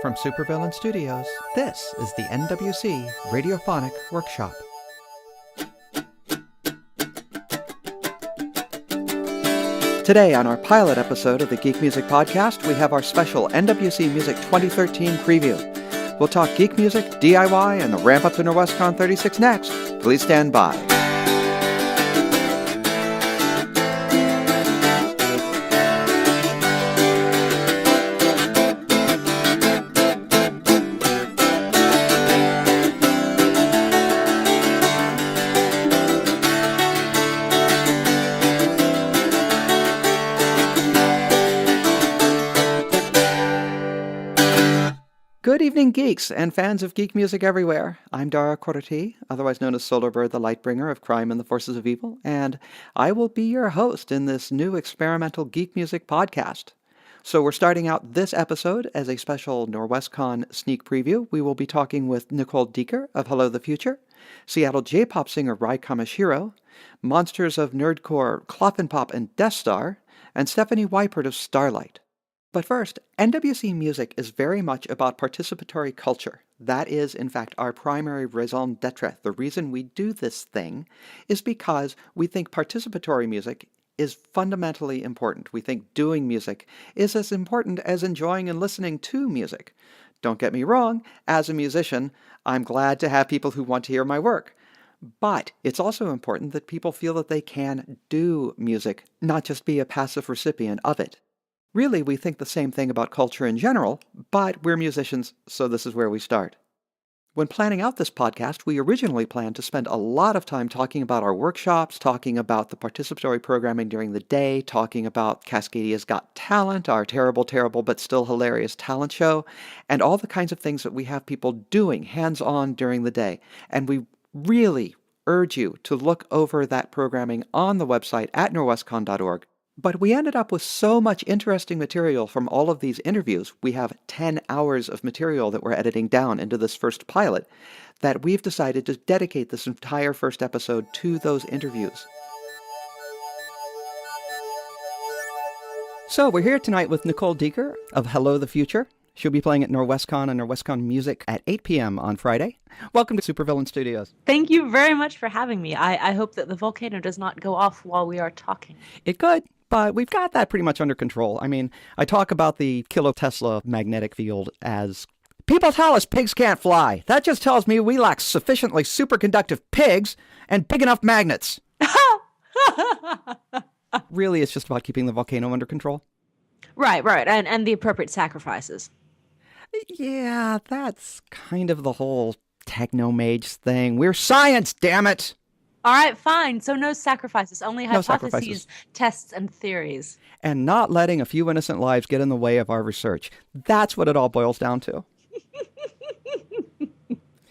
From Supervillain Studios, this is the NWC Radiophonic Workshop. Today on our pilot episode of the Geekmusic Podcast, we have our special NWC Music 2013 preview. We'll talk geek music, DIY, and the ramp up to NorwestCon 36 next. Please stand by. Good evening, geeks and fans of geek music everywhere. I'm Dara Corti, otherwise known as Solar-Bird, the Lightbringer of Crime and the Forces of Evil, and I will be your host in this new experimental geek music podcast. So we're starting out this episode as a special NorwestCon sneak preview. We will be talking with Nicole Deeker of Hello the Future, Seattle J-pop singer Rai Kamishiro, monsters of nerdcore Cloppenpop and Death Star, and Stephanie Weipert of Starlight. But first, NWC Music is very much about participatory culture. That is, in fact, our primary raison d'etre. The reason we do this thing is because we think participatory music is fundamentally important. We think doing music is as important as enjoying and listening to music. Don't get me wrong, as a musician, I'm glad to have people who want to hear my work. But it's also important that people feel that they can do music, not just be a passive recipient of it. Really, we think the same thing about culture in general, but we're musicians, so this is where we start. When planning out this podcast, we originally planned to spend a lot of time talking about our workshops, talking about the participatory programming during the day, talking about Cascadia's Got Talent, our terrible but still hilarious talent show, and all the kinds of things that we have people doing hands-on during the day. And we really urge you to look over that programming on the website at norwestcon.org. But we ended up with so much interesting material from all of these interviews. We have 10 hours of material that we're editing down into this first pilot, that we've decided to dedicate this entire first episode to those interviews. So we're here tonight with Nicole Deeker of Hello the Future. She'll be playing at NorwestCon and NorwestCon Music at 8 p.m. on Friday. Welcome to Supervillain Studios. Thank you very much for having me. I hope that the volcano does not go off while we are talking. It could. But we've got that pretty much under control. I mean, I talk about the kilotesla magnetic field as, people tell us pigs can't fly. That just tells me we lack sufficiently superconductive pigs and big enough magnets. Really, it's just about keeping the volcano under control. Right. And the appropriate sacrifices. Yeah, that's kind of the whole techno-mage thing. We're science, damn it! All right, fine. So no sacrifices, only hypotheses, sacrifices. Tests, and theories. And not letting a few innocent lives get in the way of our research. That's what it all boils down to.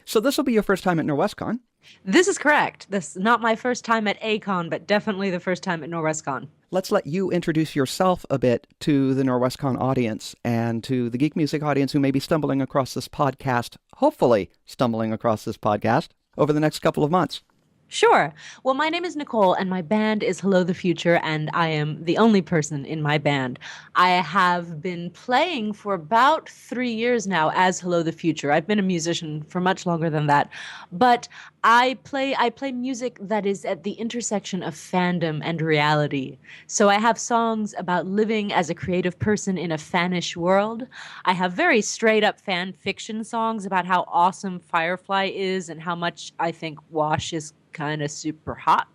So this will be your first time at NorwestCon. This is correct. This is not my first time at A-Con, but definitely the first time at NorwestCon. Let's let you introduce yourself a bit to the NorwestCon audience and to the geek music audience who may be stumbling across this podcast, hopefully stumbling across this podcast, over the next couple of months. Sure. Well, my name is Nicole, and my band is Hello the Future, and I am the only person in my band. I have been playing for about 3 years now as Hello the Future. I've been a musician for much longer than that, but I play music that is at the intersection of fandom and reality. So I have songs about living as a creative person in a fanish world. I have very straight-up fan fiction songs about how awesome Firefly is and how much I think Wash is kind of super hot.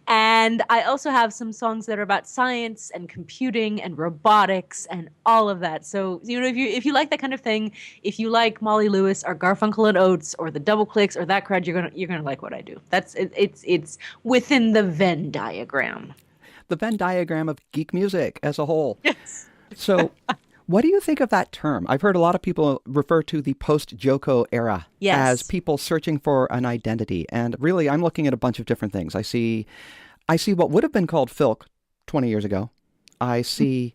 And I also have some songs that are about science and computing and robotics and all of that. So, if you like that kind of thing, if you like Molly Lewis or Garfunkel and Oates or the Double Clicks or that crowd, you're gonna like what I do. It's within the Venn diagram. The Venn diagram of geek music as a whole. Yes. So what do you think of that term? I've heard a lot of people refer to the post-Joko era as people searching for an identity. And really, I'm looking at a bunch of different things. I see what would have been called Filk 20 years ago. I see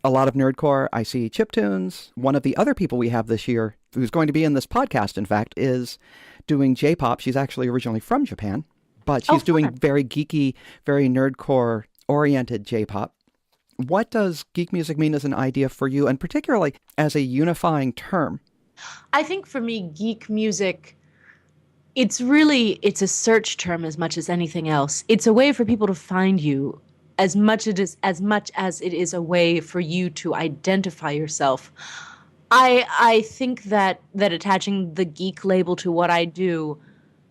a lot of nerdcore. I see chiptunes. One of the other people we have this year, who's going to be in this podcast, in fact, is doing J-pop. She's actually originally from Japan, but she's doing very geeky, very nerdcore-oriented J-pop. What does geek music mean as an idea for you, and particularly as a unifying term? I think for me, geek music, it's a search term as much as anything else. It's a way for people to find you as much as it is a way for you to identify yourself. I think that attaching the geek label to what I do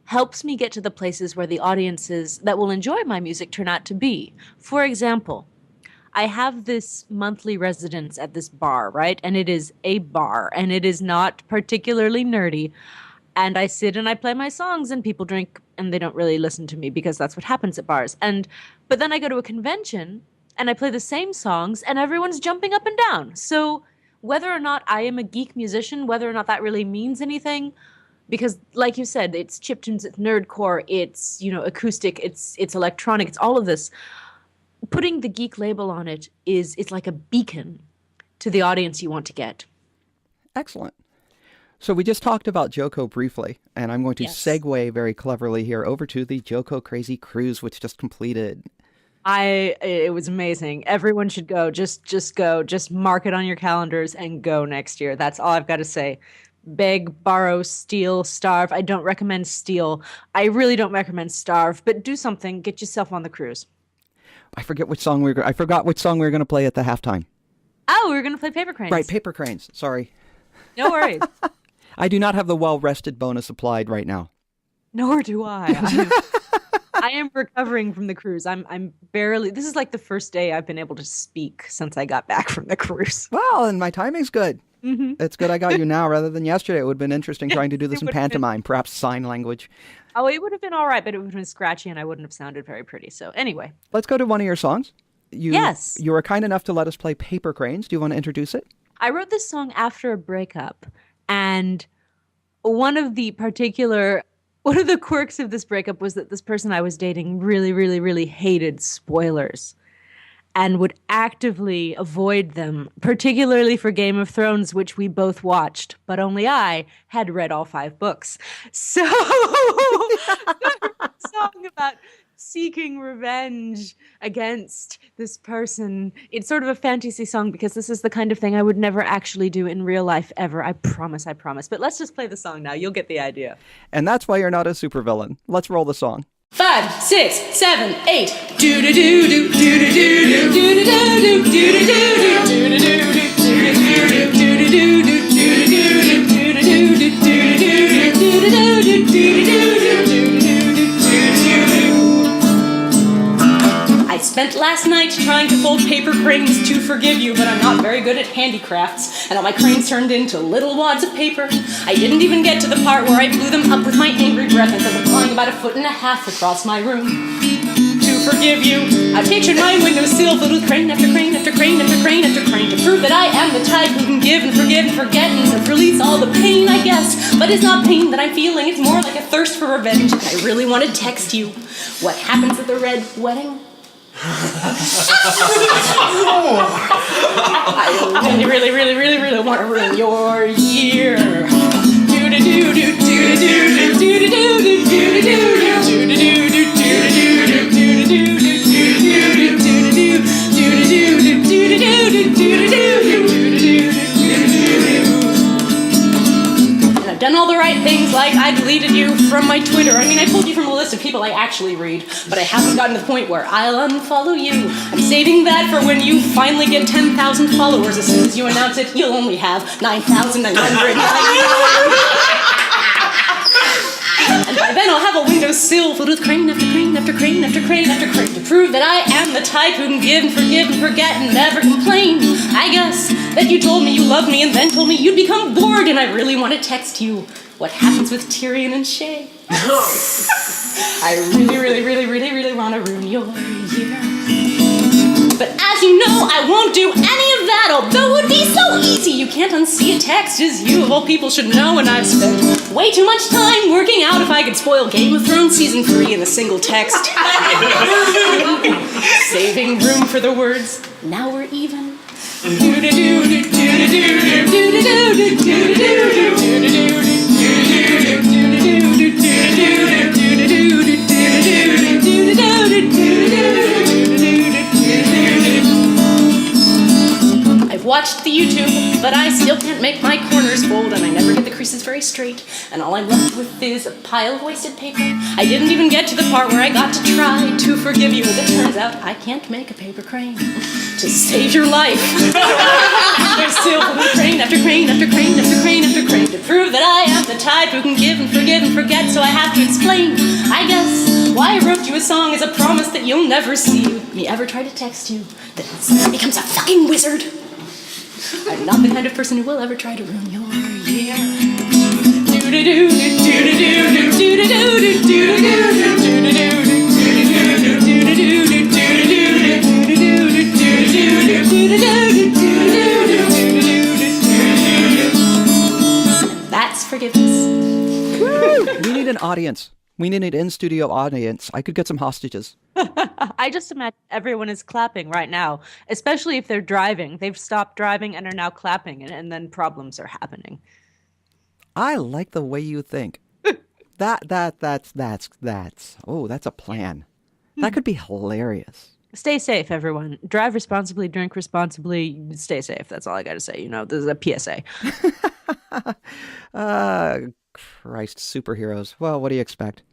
helps me get to the places where the audiences that will enjoy my music turn out to be. For example, I have this monthly residence at this bar, right? And it is a bar, and it is not particularly nerdy. And I sit and I play my songs, and people drink, and they don't really listen to me because that's what happens at bars. But then I go to a convention, and I play the same songs, and everyone's jumping up and down. So whether or not I am a geek musician, whether or not that really means anything, because like you said, it's chiptunes, it's nerdcore, it's, acoustic, it's electronic, it's all of this. Putting the geek label on it's like a beacon to the audience you want to get. Excellent. So we just talked about JoCo briefly, and I'm going to segue very cleverly here over to the JoCo Crazy Cruise, which just completed. It was amazing. Everyone should go. Just go. Just mark it on your calendars and go next year. That's all I've got to say. Beg, borrow, steal, starve. I don't recommend steal. I really don't recommend starve, but do something. Get yourself on the cruise. I forgot which song we were going to play at the halftime. Oh, we were going to play Paper Cranes. Right, Paper Cranes. Sorry. No worries. I do not have the well-rested bonus applied right now. Nor do I. I am recovering from the cruise. I'm barely. This is like the first day I've been able to speak since I got back from the cruise. Well, and my timing's good. Mm-hmm. It's good I got you now rather than yesterday. It would have been interesting trying to do this in pantomime, perhaps sign language. Oh, it would have been all right, but it would have been scratchy and I wouldn't have sounded very pretty. So anyway. Let's go to one of your songs. Yes. You were kind enough to let us play Paper Cranes. Do you want to introduce it? I wrote this song after a breakup, and one of the quirks of this breakup was that this person I was dating really, really, really hated spoilers and would actively avoid them, particularly for Game of Thrones, which we both watched, but only I had read all 5 books. So a song about seeking revenge against this person. It's sort of a fantasy song because this is the kind of thing I would never actually do in real life ever. I promise. But let's just play the song now. You'll get the idea. And that's why you're not a supervillain. Let's roll the song. 5, 6, 7, 8. Do do do do do do do do do do do do do do do do do do. I spent last night trying to fold paper cranes to forgive you, but I'm not very good at handicrafts, and all my cranes turned into little wads of paper. I didn't even get to the part where I blew them up with my angry breath and sent them flying about 1.5 feet across my room. To forgive you, I pictured my windowsill filled with crane after crane after crane after crane after crane to prove that I am the type who can give and forgive and forget and release all the pain, I guess. But it's not pain that I'm feeling, it's more like a thirst for revenge, and I really want to text you. What happens at the red wedding? I really, really, really, really want to ruin your year. Do do do do do do do do do do do do do do done all the right things, like I deleted you from my Twitter. I mean, I pulled you from a list of people I actually read, but I haven't gotten to the point where I'll unfollow you. I'm saving that for when you finally get 10,000 followers. As soon as you announce it, you'll only have 9,999. And by then I'll have a windowsill filled with crane after crane after crane after crane after crane to prove that I am the type who can give and forgive and forget and never complain. I guess that you told me you loved me and then told me you'd become bored, and I really want to text you what happens with Tyrion and Shay. I really, really, really, really, really want to ruin your year. But as you know, I won't do any of that, although it would be so easy. You can't unsee a text, as you of all people should know, and I've spent way too much time working out if I could spoil Game of Thrones Season 3 in a single text. Saving room for the words, now we're even. watched the YouTube, but I still can't make my corners fold, and I never get the creases very straight, and all I'm left with is a pile of wasted paper. I didn't even get to the part where I got to try to forgive you. As it turns out, I can't make a paper crane to save your life. There's still crane after crane after crane after crane after crane to prove that I am the type who can give and forgive and forget, so I have to explain, I guess, why I wrote you a song as a promise that you'll never see me ever try to text you, that it becomes a fucking wizard. I'm not the kind of person who will ever try to ruin your year. That's forgiveness. We need an audience. We need an in-studio audience. I could get some hostages. I just imagine everyone is clapping right now, especially if they're driving. They've stopped driving and are now clapping, and then problems are happening. I like the way you think. That's a plan. That could be hilarious. Stay safe, everyone. Drive responsibly, drink responsibly, stay safe. That's all I got to say. This is a PSA. Christ, superheroes. Well, what do you expect?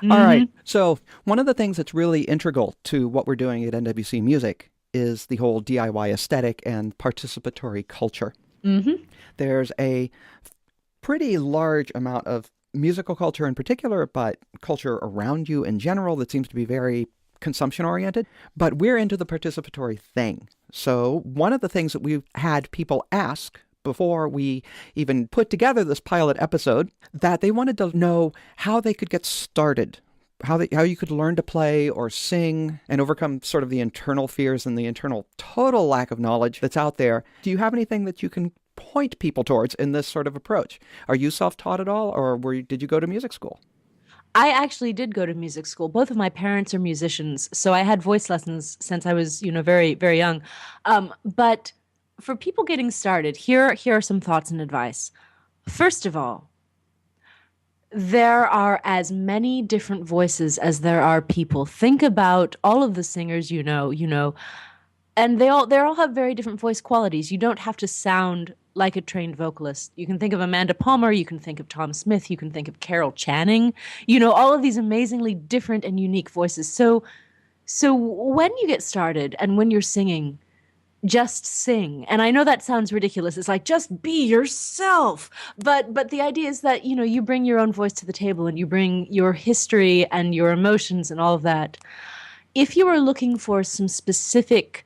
All right. So one of the things that's really integral to what we're doing at NWC Music is the whole DIY aesthetic and participatory culture. There's a pretty large amount of musical culture in particular, but culture around you in general that seems to be very consumption-oriented. But we're into the participatory thing. So one of the things that we've had people ask before we even put together this pilot episode, that they wanted to know how they could get started, how you could learn to play or sing and overcome sort of the internal fears and the internal total lack of knowledge that's out there. Do you have anything that you can point people towards in this sort of approach? Are you self-taught at all, or did you go to music school? I actually did go to music school. Both of my parents are musicians, so I had voice lessons since I was, very, very young. But for people getting started, here are some thoughts and advice. First of all, there are as many different voices as there are people. Think about all of the singers you know, and they all have very different voice qualities. You don't have to sound like a trained vocalist. You can think of Amanda Palmer, you can think of Tom Smith, you can think of Carol Channing, all of these amazingly different and unique voices. So when you get started and when you're singing, just sing. And I know that sounds ridiculous. It's like, just be yourself. But the idea is that, you bring your own voice to the table and you bring your history and your emotions and all of that. If you are looking for some specific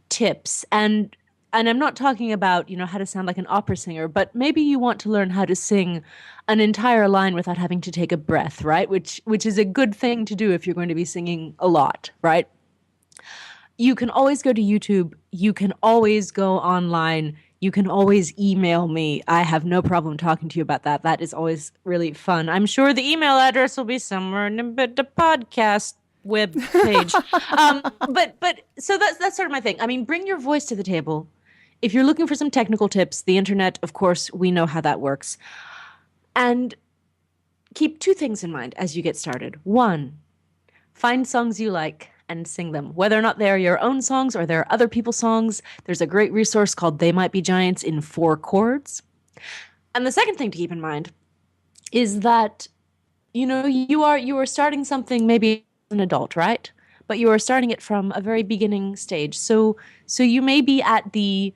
tips, and I'm not talking about, how to sound like an opera singer, but maybe you want to learn how to sing an entire line without having to take a breath, right? Which is a good thing to do if you're going to be singing a lot, right? You can always go to YouTube. You can always go online. You can always email me. I have no problem talking to you about that. That is always really fun. I'm sure the email address will be somewhere in the podcast web page. But so that's sort of my thing. I mean, bring your voice to the table. If you're looking for some technical tips, the internet, of course, we know how that works. And keep two things in mind as you get started. One, find songs you like and sing them. Whether or not they are your own songs or they're other people's songs, there's a great resource called They Might Be Giants in 4 chords. And the second thing to keep in mind is that, you are starting something maybe as an adult, right? But you are starting it from a very beginning stage. So you may be at the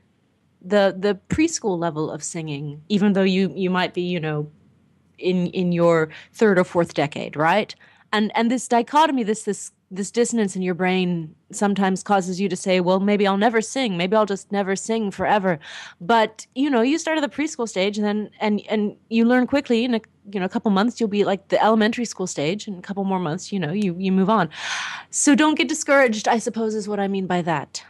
preschool level of singing, even though you might be, in your 3rd or 4th decade, right? And this dichotomy, this dissonance in your brain sometimes causes you to say, well, maybe I'll never sing. Maybe I'll just never sing forever. But, you start at the preschool stage and you learn quickly. In a couple months, you'll be like the elementary school stage. And a couple more months, you move on. So don't get discouraged, I suppose, is what I mean by that.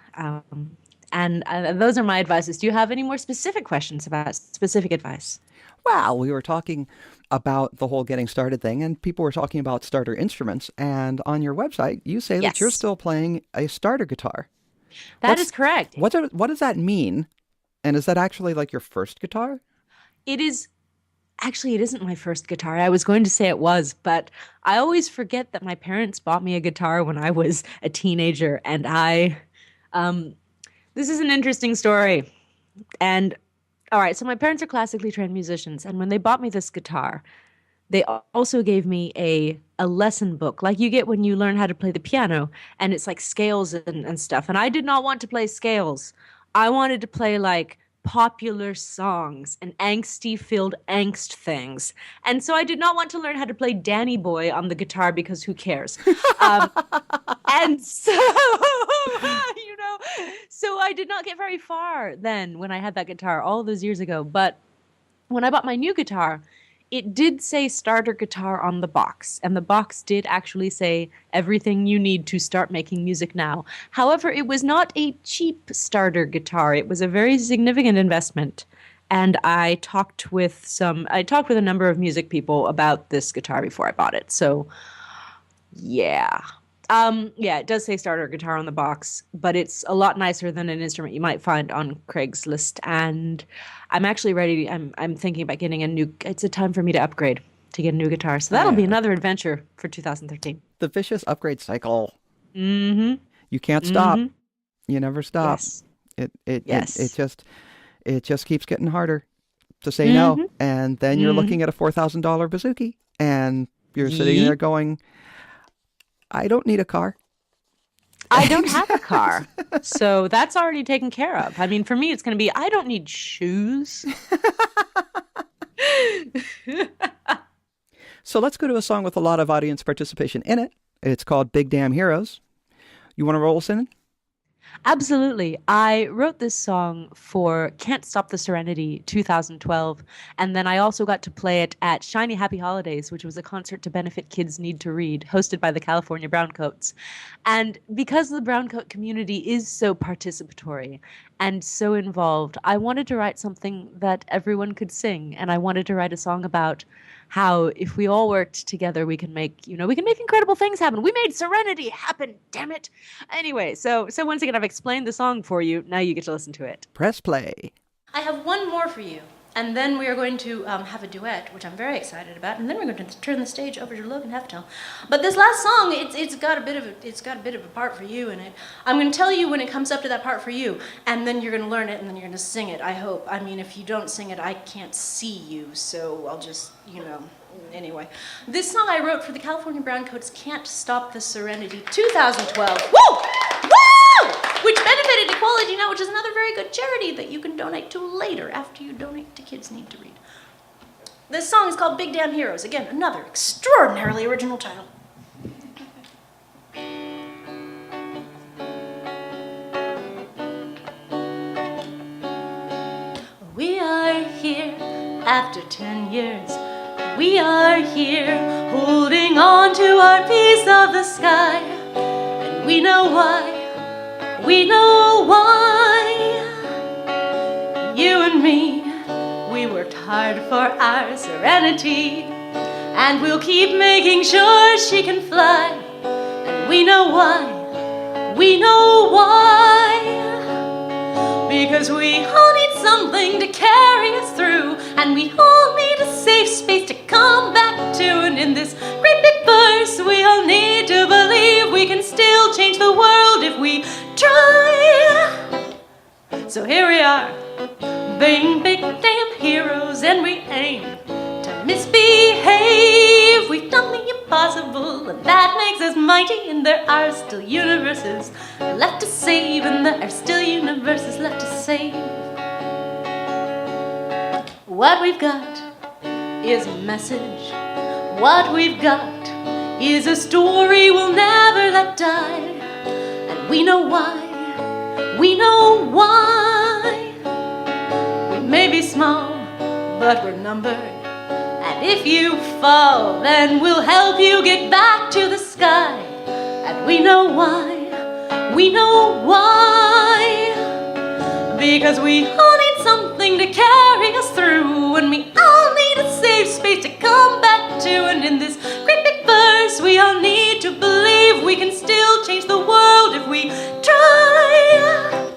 And those are my advices. Do you have any more specific questions about specific advice? Well, we were talking about the whole getting started thing, and people were talking about starter instruments. And on your website, you say that you're still playing a starter guitar. That is correct. What does that mean? And is that actually like your first guitar? It is. Actually, it isn't my first guitar. I was going to say it was, but I always forget that my parents bought me a guitar when I was a teenager. And this is an interesting story. And all right, so my parents are classically trained musicians, and when they bought me this guitar, they also gave me a lesson book, like you get when you learn how to play the piano, and it's like scales and stuff. And I did not want to play scales. I wanted to play like popular songs and angsty filled angst things. And so I did not want to learn how to play Danny Boy on the guitar because who cares? Um, and so, so I did not get very far then when I had that guitar all those years ago. But when I bought my new guitar, it did say starter guitar on the box, and the box did actually say everything you need to start making music now. However, it was not a cheap starter guitar. It was a very significant investment. And I talked with a number of music people about this guitar before I bought it. So, yeah. Yeah, it does say starter guitar on the box, but it's a lot nicer than an instrument you might find on Craigslist. And I'm actually ready. I'm thinking about getting it's a time for me to upgrade to get a new guitar. So that'll be another adventure for 2013. The vicious upgrade cycle. Mm-hmm. You can't stop. You never stop. Yes. It just keeps getting harder to say no. And then you're looking at a $4,000 bazooki, and you're sitting there going, I don't need a car. I don't have a car. So that's already taken care of. I mean, for me, it's going to be, I don't need shoes. So let's go to a song with a lot of audience participation in it. It's called Big Damn Heroes. You want to roll us in? Absolutely. I wrote this song for Can't Stop the Serenity 2012, and then I also got to play it at Shiny Happy Holidays, which was a concert to benefit Kids Need to Read, hosted by the California Browncoats. And because the Browncoat community is so participatory and so involved, I wanted to write something that everyone could sing, and I wanted to write a song about how if we all worked together, we can make incredible things happen. We made Serenity happen, damn it. Anyway, so once again, I've explained the song for you. Now you get to listen to it. Press play. I have one more for you, and then we are going to have a duet, which I'm very excited about, and then we're going to turn the stage over to Logan Heftel. But this last song, it's got a bit of a part for you in it. I'm going to tell you when it comes up to that part for you, and then you're going to learn it, and then you're going to sing it. I hope. I mean, if you don't sing it, I can't see you, so I'll just, Anyway, this song I wrote for the California Browncoats Can't Stop the Serenity 2012. Woo! Woo! Which benefited Equality Now, which is another very good charity that you can donate to later after you donate to Kids Need to Read. This song is called Big Damn Heroes. Again, another extraordinarily original title. We are here after 10 years. We are here holding on to our piece of the sky. And we know why. We know why. You and me, we worked hard for our serenity. And we'll keep making sure she can fly. And we know why. We know why. Because we all need something to carry us through, and we all need a safe space to come back to. And in this great big verse, we all need to believe we can still change the world if we try. So here we are, being big damn heroes, and we aim to misbehave. We've done the impossible, and that makes us mighty. And there are still universes left to save, and there are still universes left to save. What we've got is a message. What we've got is a story we'll never let die. And we know why. We know why. We may be small, but we're numbered. And if you fall, then we'll help you get back to the sky. And we know why. We know why. Because we all need something to carry us through, and we all need a safe space to come back to. And in this great big verse, we all need to believe we can still change the world if we try.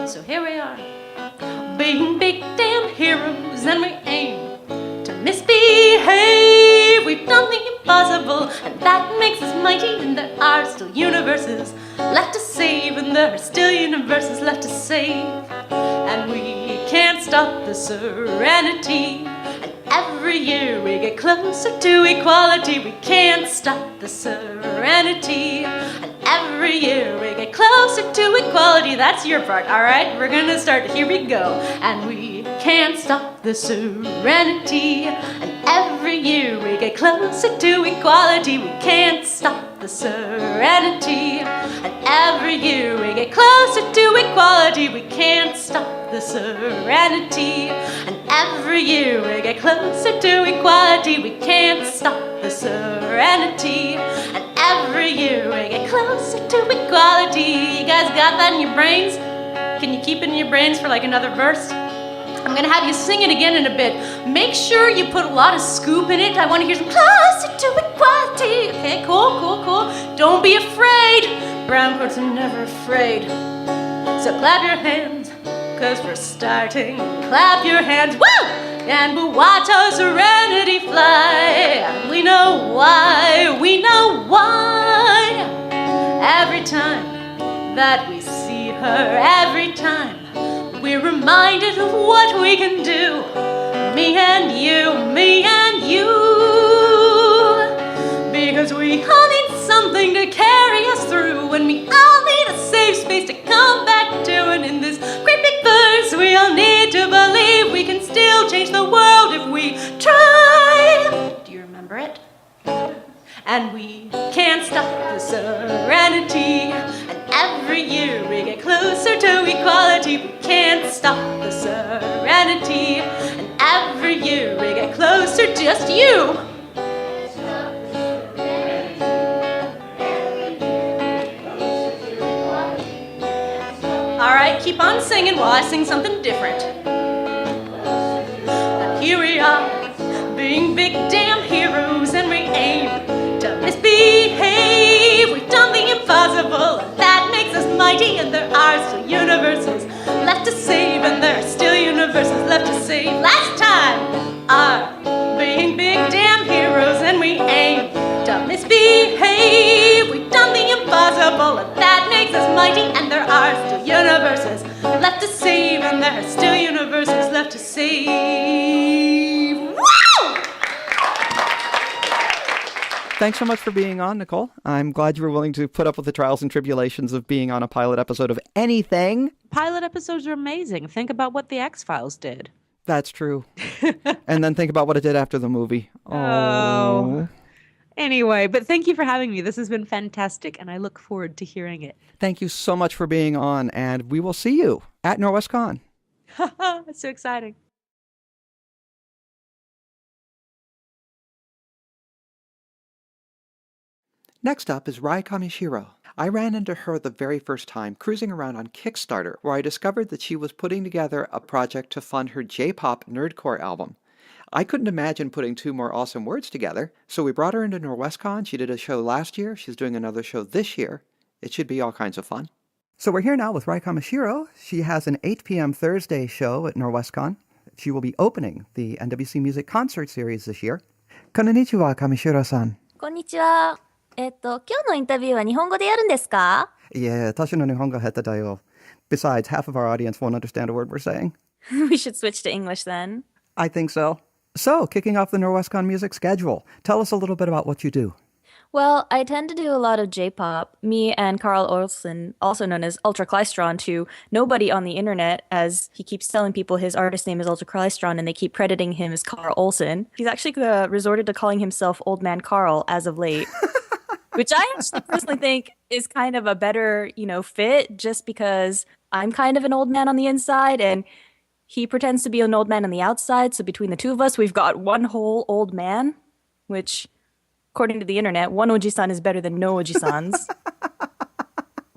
So here we are, being big damn heroes, and we aim to misbehave. We've done the impossible, and that makes us mighty. And there are still universes left to save, and there are still universes left to save. and we can't stop the serenity. And every year we get closer to equality. We can't stop the serenity. And every year we get closer to equality. That's your part, all right? We're gonna start. Here we go. And we can't stop the serenity. And every year we get closer to equality. We can't stop the serenity. And every year we get closer to equality. We can't stop the serenity. And every year we get closer to equality. We can't stop the serenity. And every year we get closer to equality. You guys got that in your brains? Can you keep it in your brains for like another verse? I'm gonna have you sing it again in a bit. Make sure you put a lot of scoop in it. I wanna hear some closer to equality. Okay, cool. Don't be afraid. Brown coats are never afraid. So clap your hands, cause we're starting. Clap your hands, woo! And we'll watch our serenity fly. And we know why. Every time that we see her, every time we're reminded of what we can do. Me and you. Because we all need something to carry us through. And we all need a safe space to come back to. And in this great big verse, we all need to believe we can still change the world if we try. Do you remember it? And we can't stop the serenity. And every year we get closer to equality. We can't stop the serenity. And every year we get closer, just you. Alright, keep on singing while I sing something different. And here we are, being big damn heroes, and we aim to misbehave. We've done the impossible, and that makes us mighty. And there are still universes left to save, and there are still universes left to save. Last time, our being big damn heroes, and we aim to misbehave. We've done the impossible, and that makes us mighty. And there are still universes left to save, and there are still universes left to save. Woo! Thanks so much for being on, Nicole. I'm glad you were willing to put up with the trials and tribulations of being on a pilot episode of anything. Pilot episodes are amazing. Think about what the X-Files did. That's true. And then think about what it did after the movie. Oh. Anyway, but thank you for having me. This has been fantastic, and I look forward to hearing it. Thank you so much for being on, and we will see you at NorwestCon. It's so exciting. Next up is Rai Kamishiro. I ran into her the very first time cruising around on Kickstarter, where I discovered that she was putting together a project to fund her J-pop nerdcore album. I couldn't imagine putting two more awesome words together, so we brought her into NorwestCon. She did a show last year. She's doing another show this year. It should be all kinds of fun. So we're here now with Rai Kamishiro. She has an 8 p.m. Thursday show at NorwestCon. She will be opening the NWC Music Concert Series this year. Konnichiwa, Kamishiro-san. こんにちは。今日のインタビューは日本語でやるんですか? Yeah, 私の日本語下手だよ. Besides, half of our audience won't understand a word we're saying. We should switch to English then. I think so. So, kicking off the NorwestCon music schedule, tell us a little bit about what you do. Well, I tend to do a lot of J-pop. Me and Carl Olsen, also known as Ultra Klystron, to nobody on the internet, as he keeps telling people his artist name is Ultra Klystron, and they keep crediting him as Carl Olsen. He's actually resorted to calling himself Old Man Carl as of late. Which I actually personally think is kind of a better, fit, just because I'm kind of an old man on the inside and he pretends to be an old man on the outside. So between the two of us, we've got one whole old man, which, according to the internet, one Oji-san is better than no Oji-sans.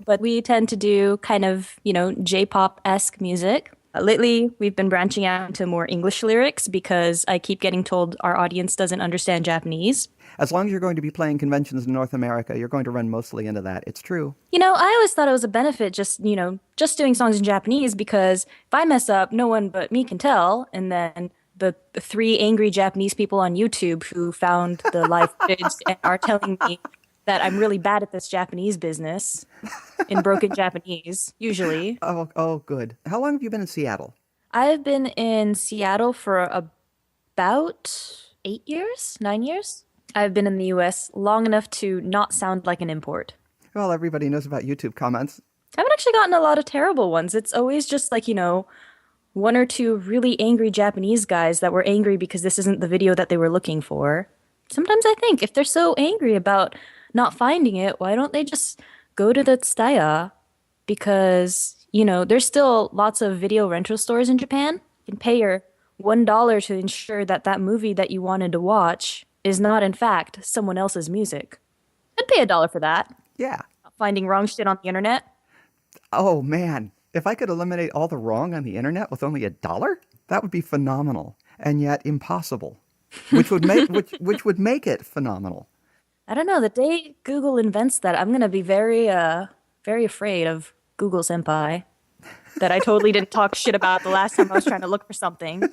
But we tend to do kind of, J-pop-esque music. Lately, we've been branching out into more English lyrics because I keep getting told our audience doesn't understand Japanese. As long as you're going to be playing conventions in North America, you're going to run mostly into that. It's true. I always thought it was a benefit just doing songs in Japanese, because if I mess up, no one but me can tell. And then the 3 angry Japanese people on YouTube who found the live footage and are telling me that I'm really bad at this Japanese business in broken Japanese, usually. Oh, good. How long have you been in Seattle? I've been in Seattle for about 8 years, 9 years. I've been in the US long enough to not sound like an import. Well, everybody knows about YouTube comments. I haven't actually gotten a lot of terrible ones. It's always just like, one or two really angry Japanese guys that were angry because this isn't the video that they were looking for. Sometimes I think if they're so angry about not finding it, why don't they just go to the Tsutaya? Because, there's still lots of video rental stores in Japan. You can pay your $1 to ensure that that movie that you wanted to watch is not, in fact, someone else's music. I'd pay $1 for that. Yeah. Finding wrong shit on the internet. Oh, man. If I could eliminate all the wrong on the internet with only $1, that would be phenomenal, and yet impossible, which would make it phenomenal. I don't know. The day Google invents that, I'm gonna be very, very afraid of Google Senpai. That I totally didn't talk shit about the last time I was trying to look for something.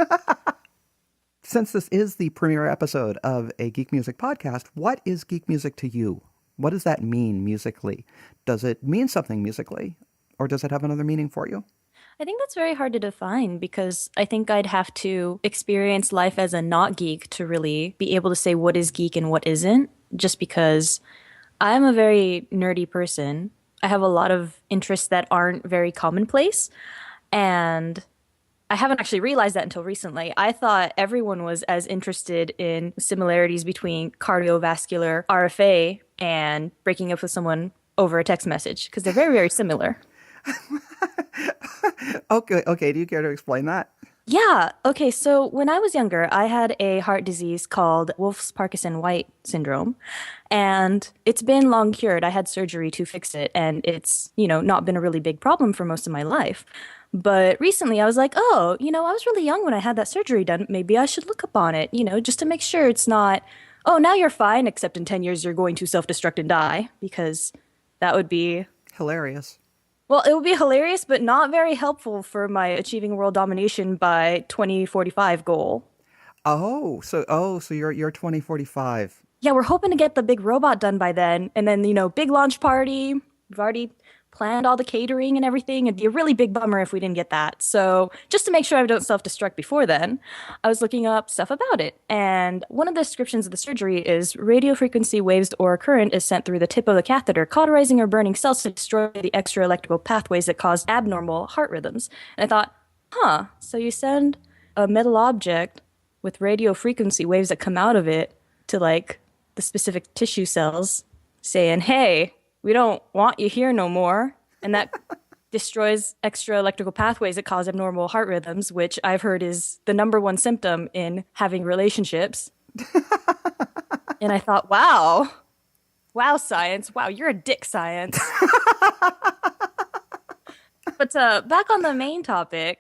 Since this is the premiere episode of a Geek Music podcast, what is geek music to you? What does that mean musically? Does it mean something musically, or does it have another meaning for you? I think that's very hard to define because I think I'd have to experience life as a not geek to really be able to say what is geek and what isn't, just because I'm a very nerdy person. I have a lot of interests that aren't very commonplace, and I haven't actually realized that until recently. I thought everyone was as interested in similarities between cardiovascular RFA and breaking up with someone over a text message because they're very, very similar. Okay. Do you care to explain that? Yeah. Okay. So when I was younger, I had a heart disease called Wolff-Parkinson-White syndrome, and it's been long cured. I had surgery to fix it, and it's, not been a really big problem for most of my life. But recently I was like, oh, I was really young when I had that surgery done. Maybe I should look up on it, just to make sure it's not, oh, now you're fine, except in 10 years you're going to self-destruct and die, because that would be Hilarious. Well, it would be hilarious, but not very helpful for my achieving world domination by 2045 goal. So you're 2045. Yeah, we're hoping to get the big robot done by then, and then, big launch party. We've already planned all the catering and everything. It'd be a really big bummer if we didn't get that. So just to make sure I don't self-destruct before then, I was looking up stuff about it. And one of the descriptions of the surgery is radio frequency waves or current is sent through the tip of the catheter, cauterizing or burning cells to destroy the extra electrical pathways that cause abnormal heart rhythms. And I thought, so you send a metal object with radio frequency waves that come out of it to like the specific tissue cells saying, hey, we don't want you here no more. And that destroys extra electrical pathways that cause abnormal heart rhythms, which I've heard is the number one symptom in having relationships. And I thought, wow, science. Wow, you're a dick, science. But back on the main topic,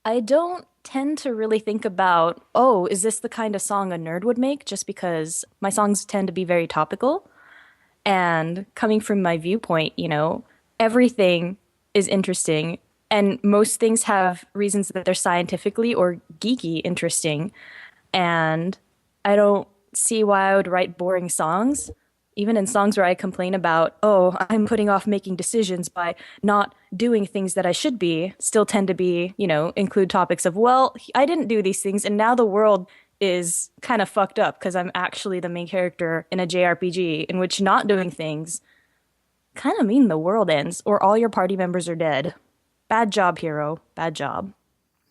I don't tend to really think about, oh, is this the kind of song a nerd would make? Just because my songs tend to be very topical. And coming from my viewpoint, everything is interesting. And most things have reasons that they're scientifically or geeky interesting. And I don't see why I would write boring songs. Even in songs where I complain about, oh, I'm putting off making decisions by not doing things that I should be, still tend to be, include topics of, well, I didn't do these things and now the world is kind of fucked up because I'm actually the main character in a JRPG in which not doing things kind of mean the world ends or all your party members are dead. Bad job, hero. Bad job.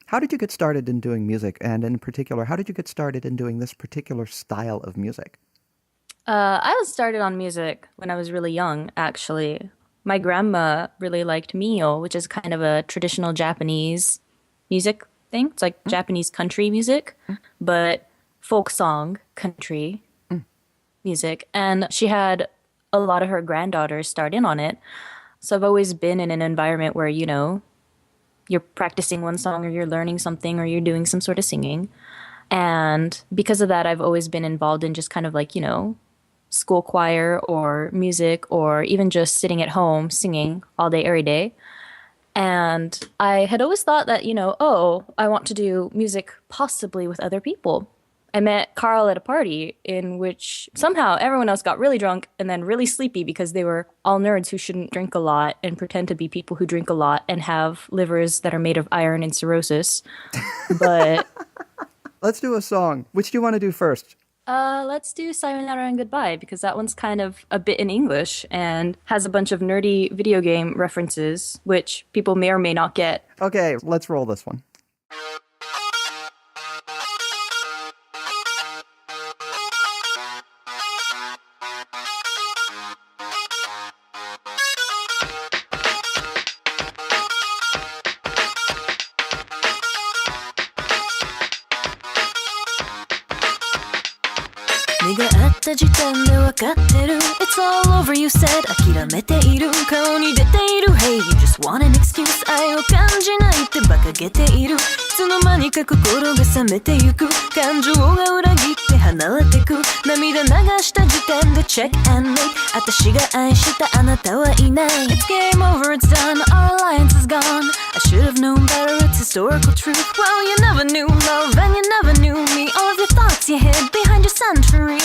How did you get started in doing music? And in particular, how did you get started in doing this particular style of music? I was started on music when I was really young, actually. My grandma really liked Mio, which is kind of a traditional Japanese music thing. It's like Japanese country music, but folk song country music. And she had a lot of her granddaughters start in on it. So I've always been in an environment where, you're practicing one song or you're learning something or you're doing some sort of singing. And because of that, I've always been involved in just kind of like, school choir or music or even just sitting at home singing all day, every day. And I had always thought that, I want to do music possibly with other people. I met Carl at a party in which somehow everyone else got really drunk and then really sleepy because they were all nerds who shouldn't drink a lot and pretend to be people who drink a lot and have livers that are made of iron and cirrhosis. But Let's do a song. Which do you want to do first? let's do Sayonara and Goodbye because that one's kind of a bit in English and has a bunch of nerdy video game references, which people may or may not get. Okay, let's roll this one. 目が合った時点でわかってる It's all over you said 諦めている顔に出ている Hey you just want an excuse 愛を感じないって馬鹿げているいつの間にか心が冷めてゆく感情が裏切って離れてく涙流した時点で Check and mate 私が愛したあなたはいない It's game over it's done Our alliance is gone I should have known better it's historical truth Well you never knew love and you never knew me All of your thoughts you hid behind your century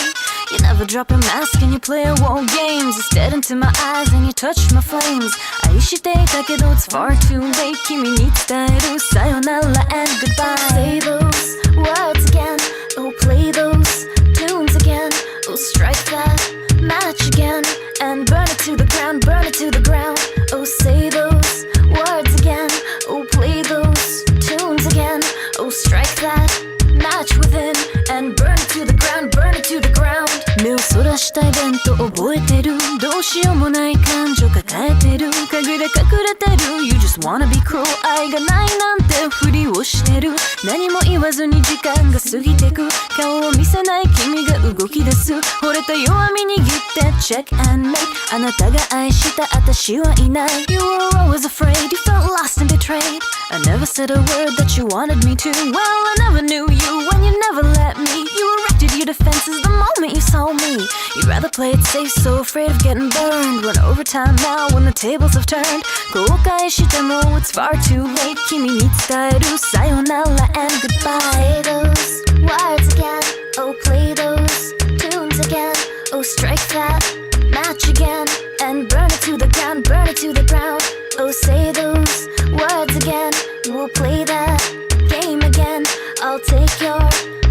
You never drop your mask and you play a war games You stared into my eyes and you touched my flames 愛していたけど it's far too late 君に伝えるさよなら and goodbye Say those words again Oh play those tunes again Oh strike that match again And burn it to the ground, burn it to the ground Oh say those words again Oh play those tunes again Oh strike that match within And burn it to the ground, burn it to the ground 目をそらしたイベント覚えてるどうしようもない感情抱えてる陰で隠れてる You just wanna be cruel 愛がないなんてふりをしてる何も言わずに時間が過ぎてく顔を見せない君が動き出す惚れた弱み握って Check and mate あなたが愛した私はいない You were always afraid You felt lost and betrayed I never said a word that you wanted me to Well I never knew you when you never let me You erected your defenses the moment you saw me You'd rather play it safe so afraid of getting burned Run over time now when the tables have turned 後悔しても it's far too late 君に伝えるさよなら and goodbye Say those words again Oh play those tunes again Oh strike that match again And burn it to the ground, burn it to the ground Oh say those words again We'll play that game again I'll take your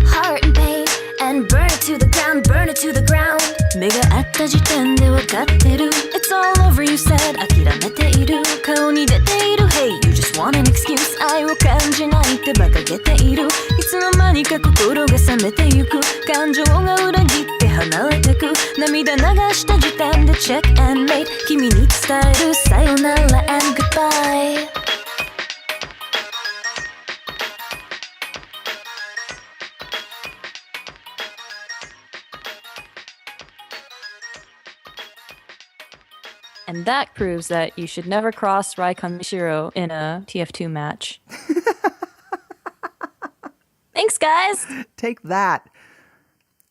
heart and pain And burn it to the ground, burn it to the ground 目が合った時点でわかってる It's all over you said 諦めている顔に出ている Hey you just want an excuse 愛を感じないって馬鹿げているいつの間にか心が冷めてゆく感情が裏切って離れてく涙流した時点で Check and mate 君に伝えるさよなら and goodbye And that proves that you should never cross Raikon Mishiro in a TF2 match. Thanks, guys! Take that.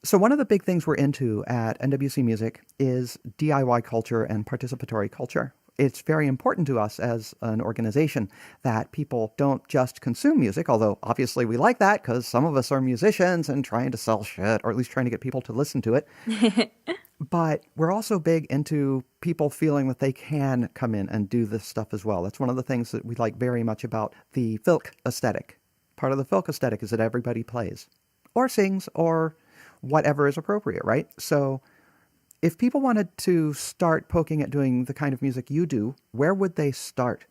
So one of the big things we're into at NWC Music is DIY culture and participatory culture. It's very important to us as an organization that people don't just consume music, although obviously we like that because some of us are musicians and trying to sell shit, or at least trying to get people to listen to it. But we're also big into people feeling that they can come in and do this stuff as well. That's one of the things that we like very much about the Filk aesthetic. Part of the Filk aesthetic is that everybody plays or sings or whatever is appropriate, right? So if people wanted to start poking at doing the kind of music you do, where would they start?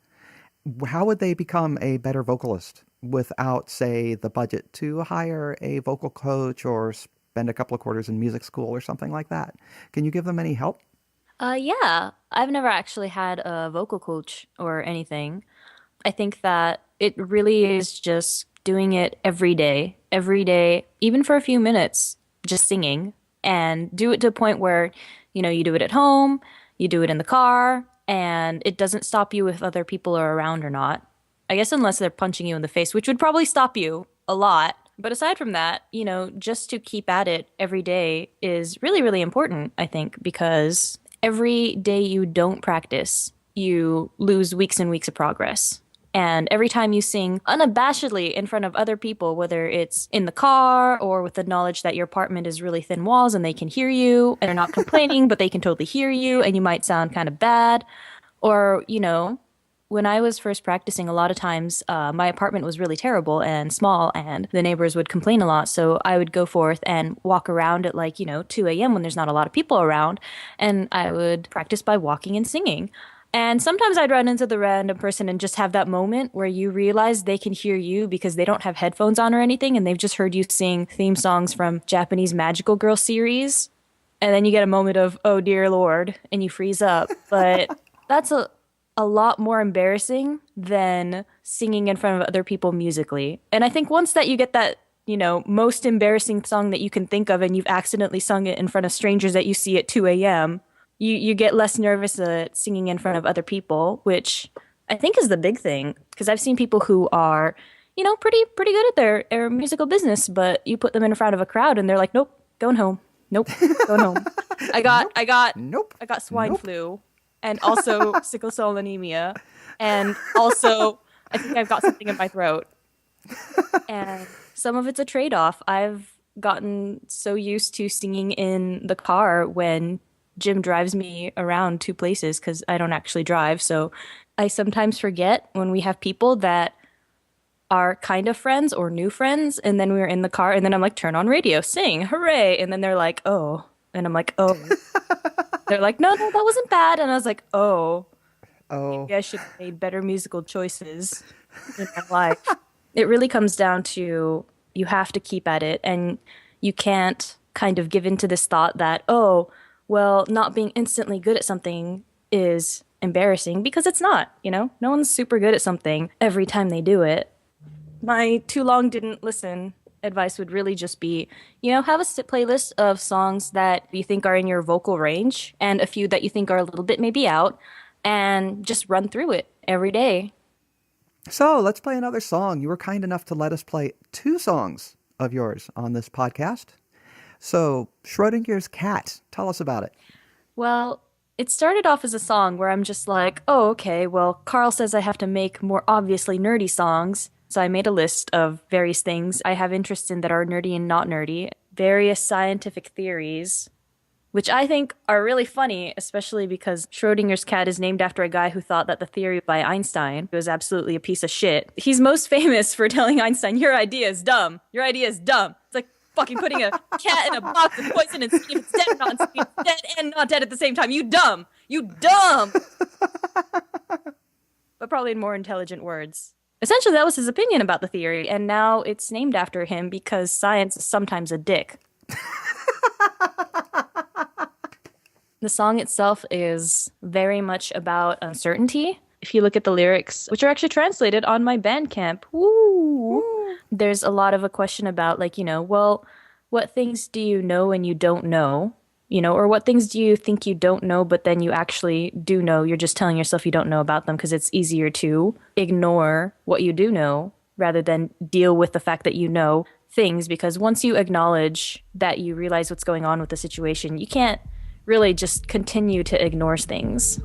How would they become a better vocalist without, say, the budget to hire a vocal coach or spend a couple of quarters in music school or something like that? Can you give them any help? Yeah, I've never actually had a vocal coach or anything. I think that it really is just doing it every day, even for a few minutes, just singing, and do it to a point where, you know, you do it at home, you do it in the car, and it doesn't stop you if other people are around or not. I guess unless they're punching you in the face, which would probably stop you a lot. But aside from that, you know, just to keep at it every day is really, really important, I think, because every day you don't practice, you lose weeks and weeks of progress. And every time you sing unabashedly in front of other people, whether it's in the car or with the knowledge that your apartment is really thin walls and they can hear you and they're not complaining, but they can totally hear you and you might sound kind of bad. Or, when I was first practicing, a lot of times my apartment was really terrible and small and the neighbors would complain a lot. So I would go forth and walk around at 2 a.m. when there's not a lot of people around. And I would practice by walking and singing. And sometimes I'd run into the random person and just have that moment where you realize they can hear you because they don't have headphones on or anything and they've just heard you sing theme songs from Japanese Magical Girl series. And then you get a moment of, oh dear Lord, and you freeze up. But that's a lot more embarrassing than singing in front of other people musically. And I think once that you get that, most embarrassing song that you can think of and you've accidentally sung it in front of strangers that you see at 2 a.m., you get less nervous at singing in front of other people, which I think is the big thing. Because I've seen people who are, pretty good at their musical business, but you put them in front of a crowd and they're like, nope, going home. Nope, going home. I got swine flu and also sickle cell anemia. And also, I think I've got something in my throat. And some of it's a trade-off. I've gotten so used to singing in the car when Jim drives me around to places because I don't actually drive. So I sometimes forget when we have people that are kind of friends or new friends. And then we're in the car and then I'm like, turn on radio, sing, hooray. And then they're like, oh. And I'm like, oh. They're like, no, that wasn't bad. And I was like, oh. Maybe I should have made better musical choices in my life. It really comes down to you have to keep at it. And you can't kind of give into this thought that, oh, well, not being instantly good at something is embarrassing because it's not, No one's super good at something every time they do it. My too long didn't listen advice would really just be, have a playlist of songs that you think are in your vocal range and a few that you think are a little bit maybe out and just run through it every day. So let's play another song. You were kind enough to let us play 2 songs of yours on this podcast. So, Schrodinger's Cat, tell us about it. Well, it started off as a song where I'm just like, oh, okay, well, Carl says I have to make more obviously nerdy songs. So I made a list of various things I have interests in that are nerdy and not nerdy, various scientific theories, which I think are really funny, especially because Schrodinger's cat is named after a guy who thought that the theory by Einstein was absolutely a piece of shit. He's most famous for telling Einstein, your idea is dumb. Your idea is dumb. It's like fucking putting a cat in a box of poison and seeing if it's dead or not, and seeing if it's dead and not dead at the same time. You dumb! You dumb! But probably in more intelligent words. Essentially, that was his opinion about the theory, and now it's named after him because science is sometimes a dick. The song itself is very much about uncertainty. If you look at the lyrics, which are actually translated on my Bandcamp, there's a lot of a question about, well, what things do you know and you don't know? Or what things do you think you don't know, but then you actually do know? You're just telling yourself you don't know about them because it's easier to ignore what you do know rather than deal with the fact that you know things. Because once you acknowledge that you realize what's going on with the situation, you can't really just continue to ignore things.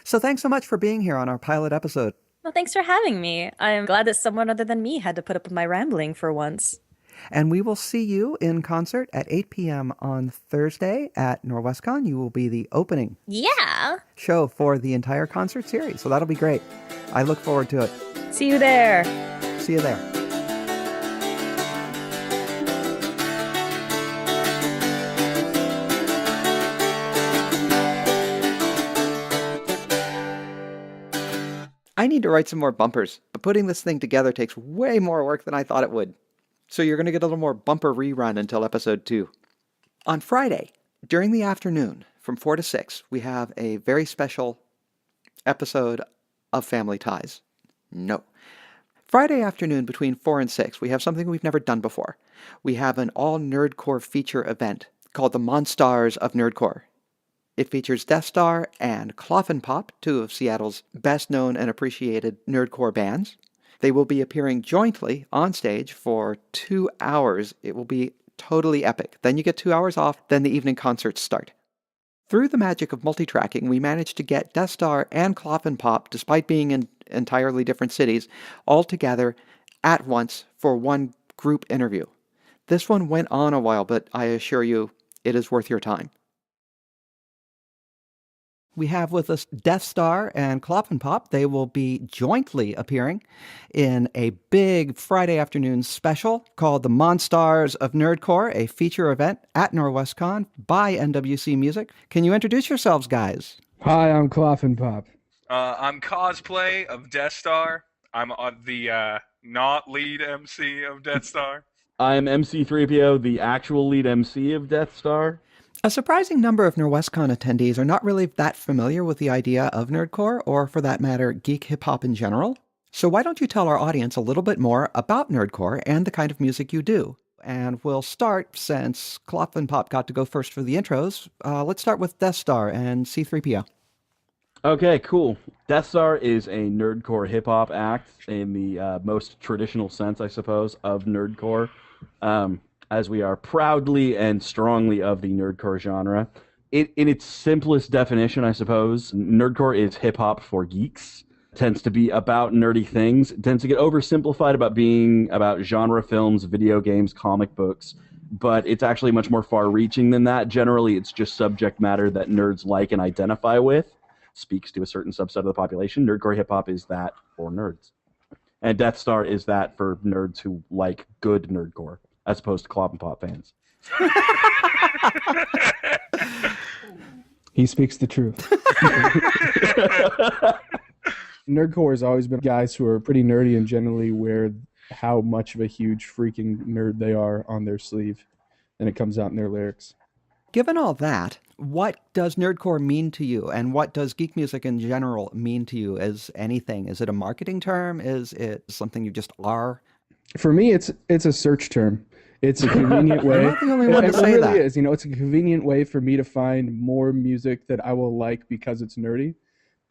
So thanks so much for being here on our pilot episode. Well, thanks for having me. I'm glad that someone other than me had to put up with my rambling for once. And we will see you in concert at 8 p.m. on Thursday at NorwestCon. You will be the opening show for the entire concert series. So that'll be great. I look forward to it. See you there. See you there. I need to write some more bumpers, but putting this thing together takes way more work than I thought it would. So you're going to get a little more bumper rerun until episode 2. On Friday, during the afternoon, from 4 to 6, we have a very special episode of Family Ties. No. Friday afternoon between 4 and 6, we have something we've never done before. We have an all-Nerdcore feature event called the Monstars of Nerdcore. It features Death Star and Cloffin Pop, two of Seattle's best-known and appreciated nerdcore bands. They will be appearing jointly on stage for 2 hours. It will be totally epic. Then you get 2 hours off, then the evening concerts start. Through the magic of multi-tracking, we managed to get Death Star and Cloffin Pop, despite being in entirely different cities, all together at once for one group interview. This one went on a while, but I assure you, it is worth your time. We have with us Death Star and Cloffin Pop. They will be jointly appearing in a big Friday afternoon special called the Monstars of Nerdcore, a feature event at NorwestCon by NWC Music. Can you introduce yourselves, guys? Hi, I'm Cloffin Pop. I'm Cosplay of Death Star. I'm the not lead MC of Death Star. I'm MC3PO, the actual lead MC of Death Star. A surprising number of NorwestCon attendees are not really that familiar with the idea of nerdcore, or for that matter, geek hip-hop in general. So why don't you tell our audience a little bit more about nerdcore and the kind of music you do? And we'll start, since Cloffin Pop got to go first for the intros, let's start with Death Star and C3PO. Okay, cool. Death Star is a nerdcore hip-hop act in the most traditional sense, I suppose, of nerdcore. As we are proudly and strongly of the nerdcore genre. In its simplest definition, I suppose, nerdcore is hip-hop for geeks. It tends to be about nerdy things. It tends to get oversimplified about being about genre films, video games, comic books, but it's actually much more far-reaching than that. Generally, it's just subject matter that nerds like and identify with. Speaks to a certain subset of the population. Nerdcore hip-hop is that for nerds. And Death Star is that for nerds who like good nerdcore, as opposed to Cloffin Pop fans. He speaks the truth. Nerdcore has always been guys who are pretty nerdy and generally wear how much of a huge freaking nerd they are on their sleeve, and it comes out in their lyrics. Given all that, what does nerdcore mean to you, and what does geek music in general mean to you as anything? Is it a marketing term? Is it something you just are? For me, it's a search term. It's a convenient way. I'm not the only one to say really that. is. It's a convenient way for me to find more music that I will like because it's nerdy.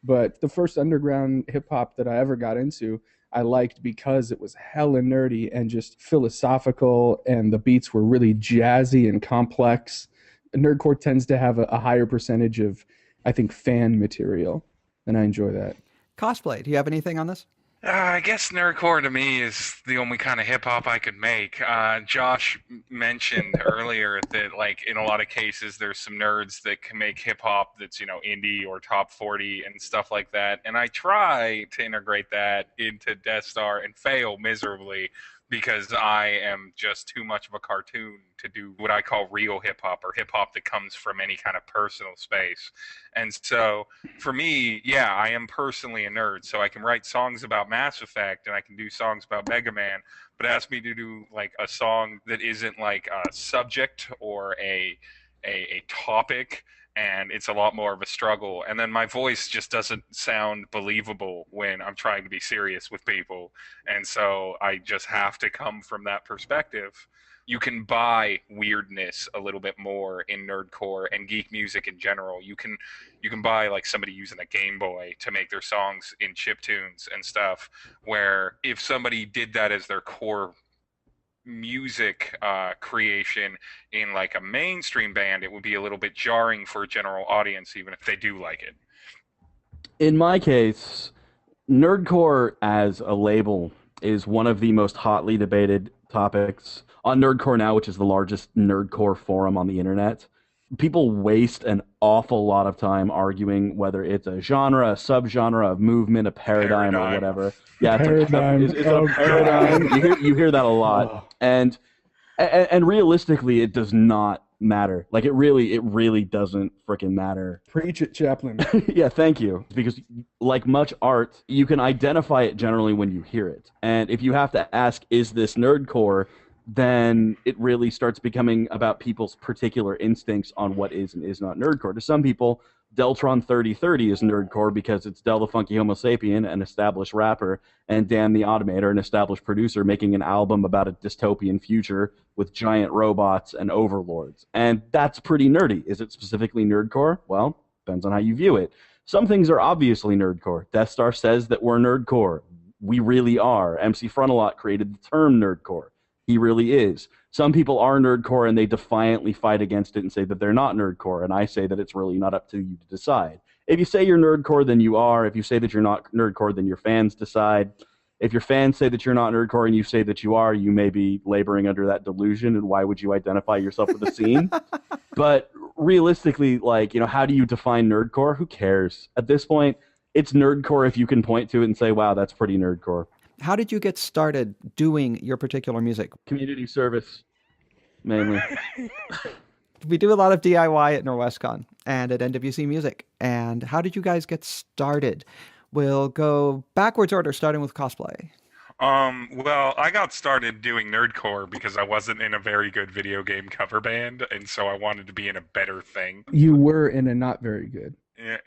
But the first underground hip hop that I ever got into, I liked because it was hella nerdy and just philosophical, and the beats were really jazzy and complex. Nerdcore tends to have a higher percentage of, I think, fan material, and I enjoy that. Cosplay, do you have anything on this? I guess nerdcore to me is the only kind of hip hop I could make. Josh mentioned earlier that, like, in a lot of cases, there's some nerds that can make hip hop that's, indie or top 40 and stuff like that. And I try to integrate that into Death Star and fail miserably because I am just too much of a cartoon to do what I call real hip hop, or hip hop that comes from any kind of personal space. And so for me, yeah, I am personally a nerd, so I can write songs about Mass Effect and I can do songs about Mega Man, but ask me to do like a song that isn't like a subject or a topic, and it's a lot more of a struggle. And then my voice just doesn't sound believable when I'm trying to be serious with people. And so I just have to come from that perspective. You can buy weirdness a little bit more in nerdcore and geek music in general. You can buy like somebody using a Game Boy to make their songs in chiptunes and stuff, where if somebody did that as their core music creation in like a mainstream band, it would be a little bit jarring for a general audience, even if they do like it. In my case, nerdcore as a label is one of the most hotly debated topics on Nerdcore Now, which is the largest nerdcore forum on the internet. People waste an awful lot of time arguing whether it's a genre, a subgenre, a movement, a paradigm, or whatever. Yeah, Paradigm. it's a paradigm. You hear that a lot, Oh. and realistically, it does not matter. Like it really doesn't freaking matter. Preach it, Chaplin. Yeah, thank you. Because like much art, you can identify it generally when you hear it. And if you have to ask, is this nerdcore, then it really starts becoming about people's particular instincts on what is and is not nerdcore. To some people, Deltron 3030 is nerdcore because it's Del the Funky Homo Sapien, an established rapper, and Dan the Automator, an established producer, making an album about a dystopian future with giant robots and overlords. And that's pretty nerdy. Is it specifically nerdcore? Well, depends on how you view it. Some things are obviously nerdcore. Death Star says that we're nerdcore. We really are. MC Frontalot created the term nerdcore. He really is. Some people are nerdcore and they defiantly fight against it and say that they're not nerdcore, and I say that it's really not up to you to decide. If you say you're nerdcore, then you are. If you say that you're not nerdcore, then your fans decide. If your fans say that you're not nerdcore and you say that you are, you may be laboring under that delusion, and why would you identify yourself with the scene? But realistically, like, how do you define nerdcore? Who cares? At this point, it's nerdcore if you can point to it and say, wow, that's pretty nerdcore. How did you get started doing your particular music? Community service, mainly. We do a lot of DIY at Norwestcon and at NWC Music. And how did you guys get started? We'll go backwards order, starting with cosplay. Well, I got started doing nerdcore because I wasn't in a very good video game cover band, and so I wanted to be in a better thing. You were in a not very good.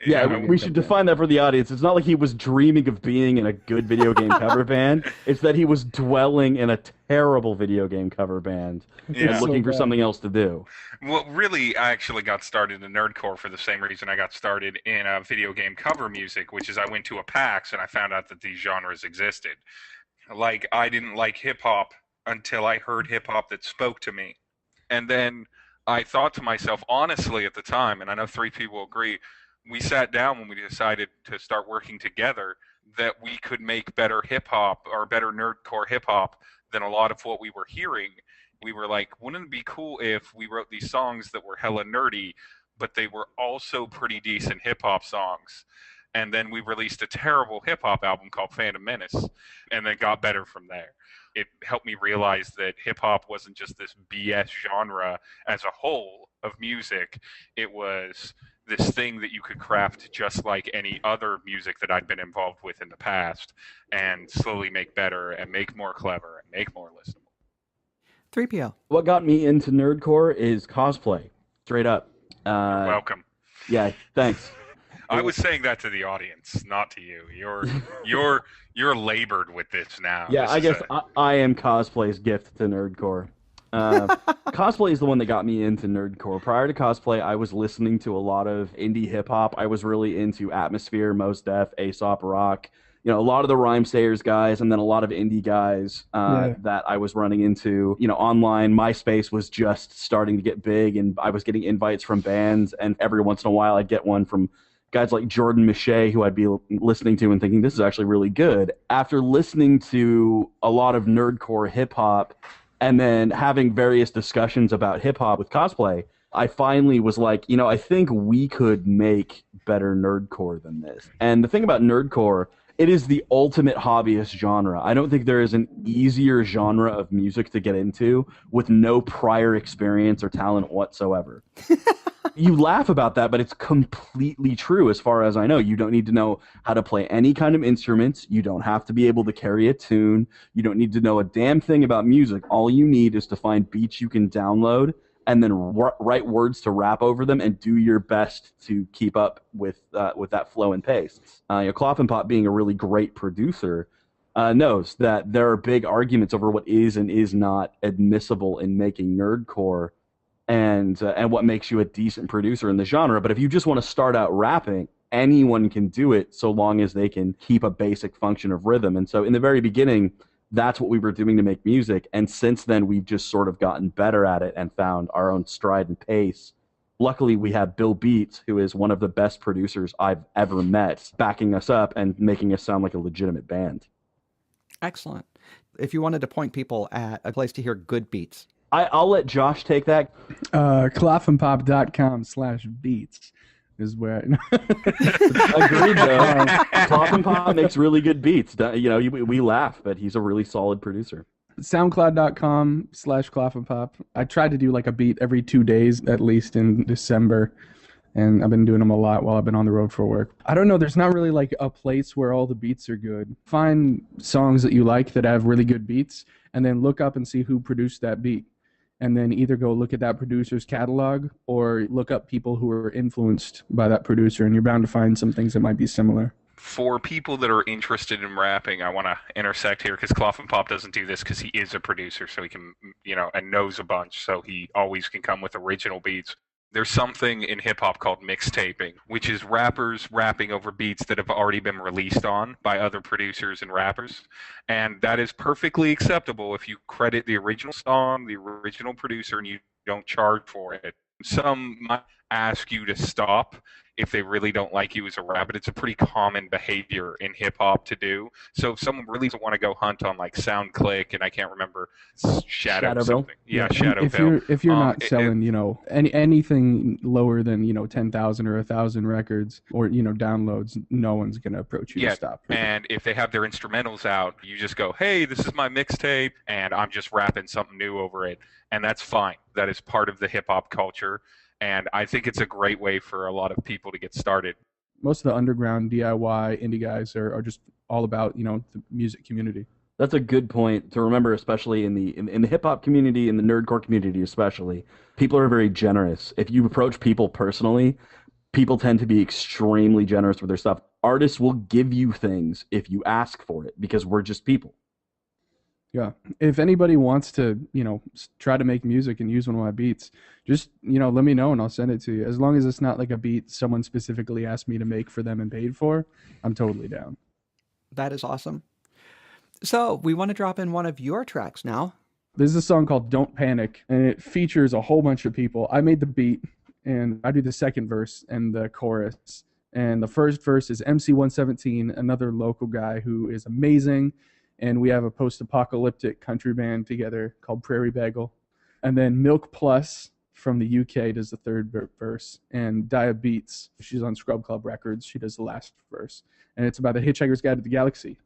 Yeah, we should define that for the audience. It's not like he was dreaming of being in a good video game cover band. It's that he was dwelling in a terrible video game cover band and looking for something else to do. Well, really, I actually got started in nerdcore for the same reason I got started in video game cover music, which is I went to a PAX and I found out that these genres existed. Like, I didn't like hip-hop until I heard hip-hop that spoke to me. And then I thought to myself, honestly, at the time, and I know 3 people agree, we sat down when we decided to start working together that we could make better hip-hop or better nerdcore hip-hop than a lot of what we were hearing. We were like, wouldn't it be cool if we wrote these songs that were hella nerdy, but they were also pretty decent hip-hop songs? And then we released a terrible hip-hop album called Phantom Menace, and then got better from there. It helped me realize that hip-hop wasn't just this BS genre as a whole of music. It was this thing that you could craft just like any other music that I'd been involved with in the past, and slowly make better and make more clever and make more listenable. 3PO. What got me into nerdcore is cosplay, straight up. You're welcome. Yeah, thanks. I was saying that to the audience, not to you. You're labored with this now. Yeah, I guess I am cosplay's gift to nerdcore. Cosplay is the one that got me into nerdcore. Prior to cosplay, I was listening to a lot of indie hip hop. I was really into Atmosphere, Mos Def, Aesop Rock. A lot of the Rhymesayers guys, and then a lot of indie guys that I was running into. Online, MySpace was just starting to get big, and I was getting invites from bands, and every once in a while I'd get one from guys like Jordan Miche, who I'd be listening to and thinking, this is actually really good. After listening to a lot of nerdcore hip-hop and then having various discussions about hip-hop with cosplay, I finally was like, I think we could make better nerdcore than this. And the thing about nerdcore, it is the ultimate hobbyist genre. I don't think there is an easier genre of music to get into with no prior experience or talent whatsoever. You laugh about that, but it's completely true as far as I know. You don't need to know how to play any kind of instruments. You don't have to be able to carry a tune. You don't need to know a damn thing about music. All you need is to find beats you can download and then write words to rap over them and do your best to keep up with that flow and pace. Kloppinpop, being a really great producer, knows that there are big arguments over what is and is not admissible in making nerdcore, and what makes you a decent producer in the genre. But if you just want to start out rapping, anyone can do it so long as they can keep a basic function of rhythm. And so in the very beginning, that's what we were doing to make music. And since then, we've just sort of gotten better at it and found our own stride and pace Luckily, we have Bill Beats, who is one of the best producers I've ever met, backing us up and making us sound like a legitimate band. Excellent. If you wanted to point people at a place to hear good beats. I'll let Josh take that. Clophandpop.com/beats is where. Agreed, though. Cloth and Pop makes really good beats. We laugh, but he's a really solid producer. SoundCloud.com/clophandpop. I tried to do like a beat every 2 days at least in December, and I've been doing them a lot while I've been on the road for work. I don't know, there's not really like a place where all the beats are good. Find songs that you like that have really good beats, and then look up and see who produced that beat. And then either go look at that producer's catalog or look up people who were influenced by that producer, and you're bound to find some things that might be similar. For people that are interested in rapping, I want to intersect here because Cloth and Pop doesn't do this because he is a producer, so he can, and knows a bunch, so he always can come with original beats. There's something in hip-hop called mixtaping, which is rappers rapping over beats that have already been released on by other producers and rappers. And that is perfectly acceptable if you credit the original song, the original producer, and you don't charge for it. Some might ask you to stop if they really don't like you as a rapper. It's a pretty common behavior in hip-hop to do. So if someone really doesn't want to go hunt on like SoundClick, and I can't remember, Shadowville. Something. Yeah, Shadowville. If you're not selling, anything lower than 10,000 or 1,000 records or downloads, no one's gonna approach you to stop. And if they have their instrumentals out, you just go, "Hey, this is my mixtape, and I'm just rapping something new over it," and that's fine. That is part of the hip-hop culture. And I think it's a great way for a lot of people to get started. Most of the underground DIY indie guys are just all about, the music community. That's a good point to remember, especially in the hip-hop community, in the nerdcore community especially. People are very generous. If you approach people personally, people tend to be extremely generous with their stuff. Artists will give you things if you ask for it because we're just people. Yeah. If anybody wants to, try to make music and use one of my beats, just, let me know and I'll send it to you. As long as it's not like a beat someone specifically asked me to make for them and paid for, I'm totally down. That is awesome. So we want to drop in one of your tracks now. There's a song called Don't Panic, and it features a whole bunch of people. I made the beat, and I do the second verse and the chorus. And the first verse is MC117, another local guy who is amazing. And we have a post-apocalyptic country band together called Prairie Bagel. And then Milk Plus from the UK does the third verse. And Dia Beats, she's on Scrub Club Records, she does the last verse. And it's about the Hitchhiker's Guide to the Galaxy.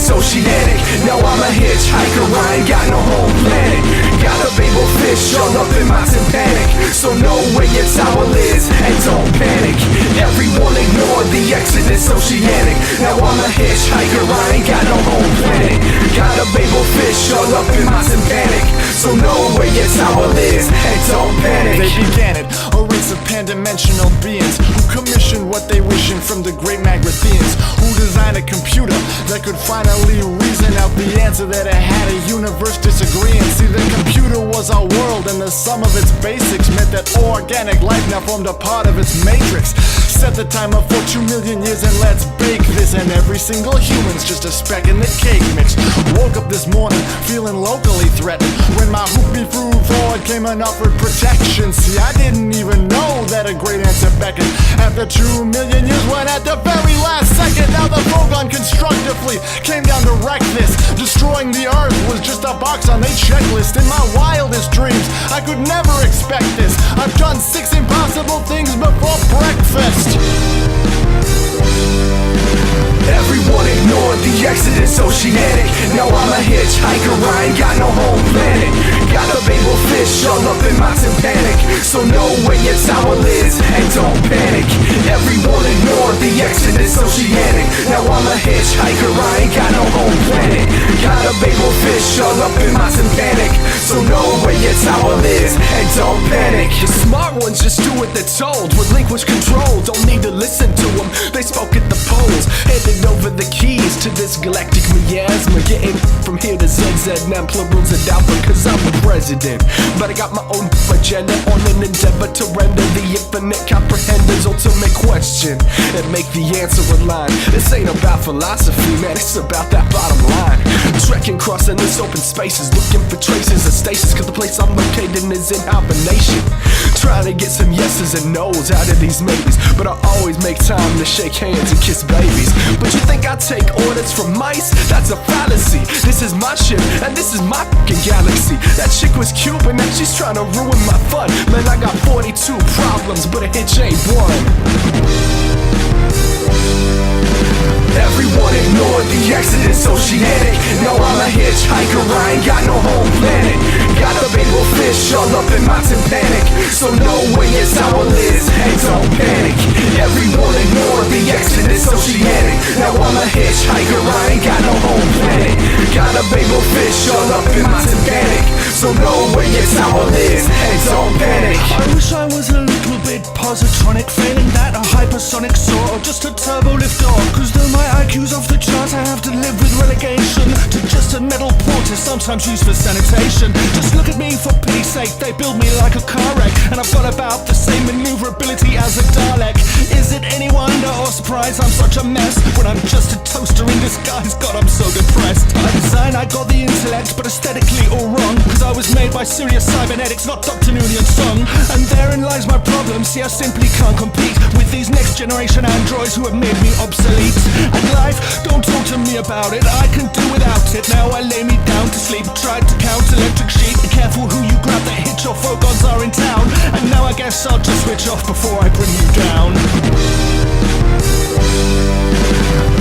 Oceanic. Now I'm a hitchhiker, I ain't got no home planet. Got a babel fish all up in my tympanic. So know where your towel is and don't panic. Everyone ignore the exodus oceanic. Now I'm a hitchhiker, I ain't got no home planet. Got a babel fish all up in my tympanic. So know where your towel is and don't panic. They began it, a race of pan-dimensional beings who commissioned what they wishing from the great Magrathians, who designed a computer that could finally reason out the answer that it had a universe disagreeing. See, the computer was our world, and the sum of its basics meant that organic life now formed a part of its matrix. Set the timer for 2 million years and let's bake this, and every single human's just a speck in the cake mix. Woke up this morning feeling locally threatened when my hoopy flew forward came and offered protection. See, I didn't even know that a great answer beckoned. After 2 million years, when at the very last second, now the Vogon constructively came down to wreck this. Destroying the earth was just a box on a checklist. In my wildest dreams, I could never expect this. I've done 6 impossible things before breakfast. Everyone ignored the exodus oceanic. Now I'm a hitchhiker, I ain't got no home planet. Got a babel fish all up in my tympanic. So know where your tower is and don't panic. Everyone ignore the exodus oceanic. Now I'm a hitchhiker, I ain't got no home planet. Got a babel fish all up in my tympanic. So know where your tower is and don't panic. The smart ones just do what they're told. Relinquish control, don't need to listen to them. They spoke at the polls, handed over the keys to this galactic miasma. Getting from here to ZZ, now plurals and alpha, cause I'm the president. But I got my own agenda on an endeavor to render the infinite comprehender's ultimate question and make the answer align. This ain't about philosophy, man, it's about that bottom line. Trekking, crossing this open spaces, looking for traces of stasis, cause the place I'm located is in hibernation. Trying to get some yeses and nos out of these maybes, but I always make time to shake hands and kiss babies. But you think I take orders from mice? That's a fallacy. This is my ship, and this is my fucking galaxy. That chick was cute, but now she's trying to ruin my fun. Man, I got 42 problems, but a hitch ain't one. Everyone ignored the exodus oceanic. Now I'm a hitchhiker, I ain't got no home planet. Got a babel fish all up in my tympanic. So know where your tower is and don't panic. Everyone ignored the exodus oceanic. Now I'm a hitchhiker, I ain't got no home planet. Got a babel fish all up in my tympanic. So know where your tower is and don't panic. I wish I was a little bit positronic, failing that a hypersonic soar or just a turbo lift off. Cause though my IQ's off the charts, I have to live with relegation to just a metal porter, sometimes used for sanitation. Just look at me, for pity's sake, they build me like a car wreck, and I've got about the same maneuverability as a Dalek. Is it any wonder or surprise I'm such a mess when I'm just a toaster in disguise? God, I'm so depressed. By design I got the intellect, but aesthetically all wrong, cause I was made by serious cybernetics, not Dr. Noonien Song. And therein lies my problem, see I simply can't compete with these next generation androids who have made me obsolete. And life, don't talk to me about it, I can do without it. Now I lay me down to sleep, tried to count electric sheep. Be careful who you grab, that hitch or photons are in town. And now I guess I'll just switch off before I bring you down.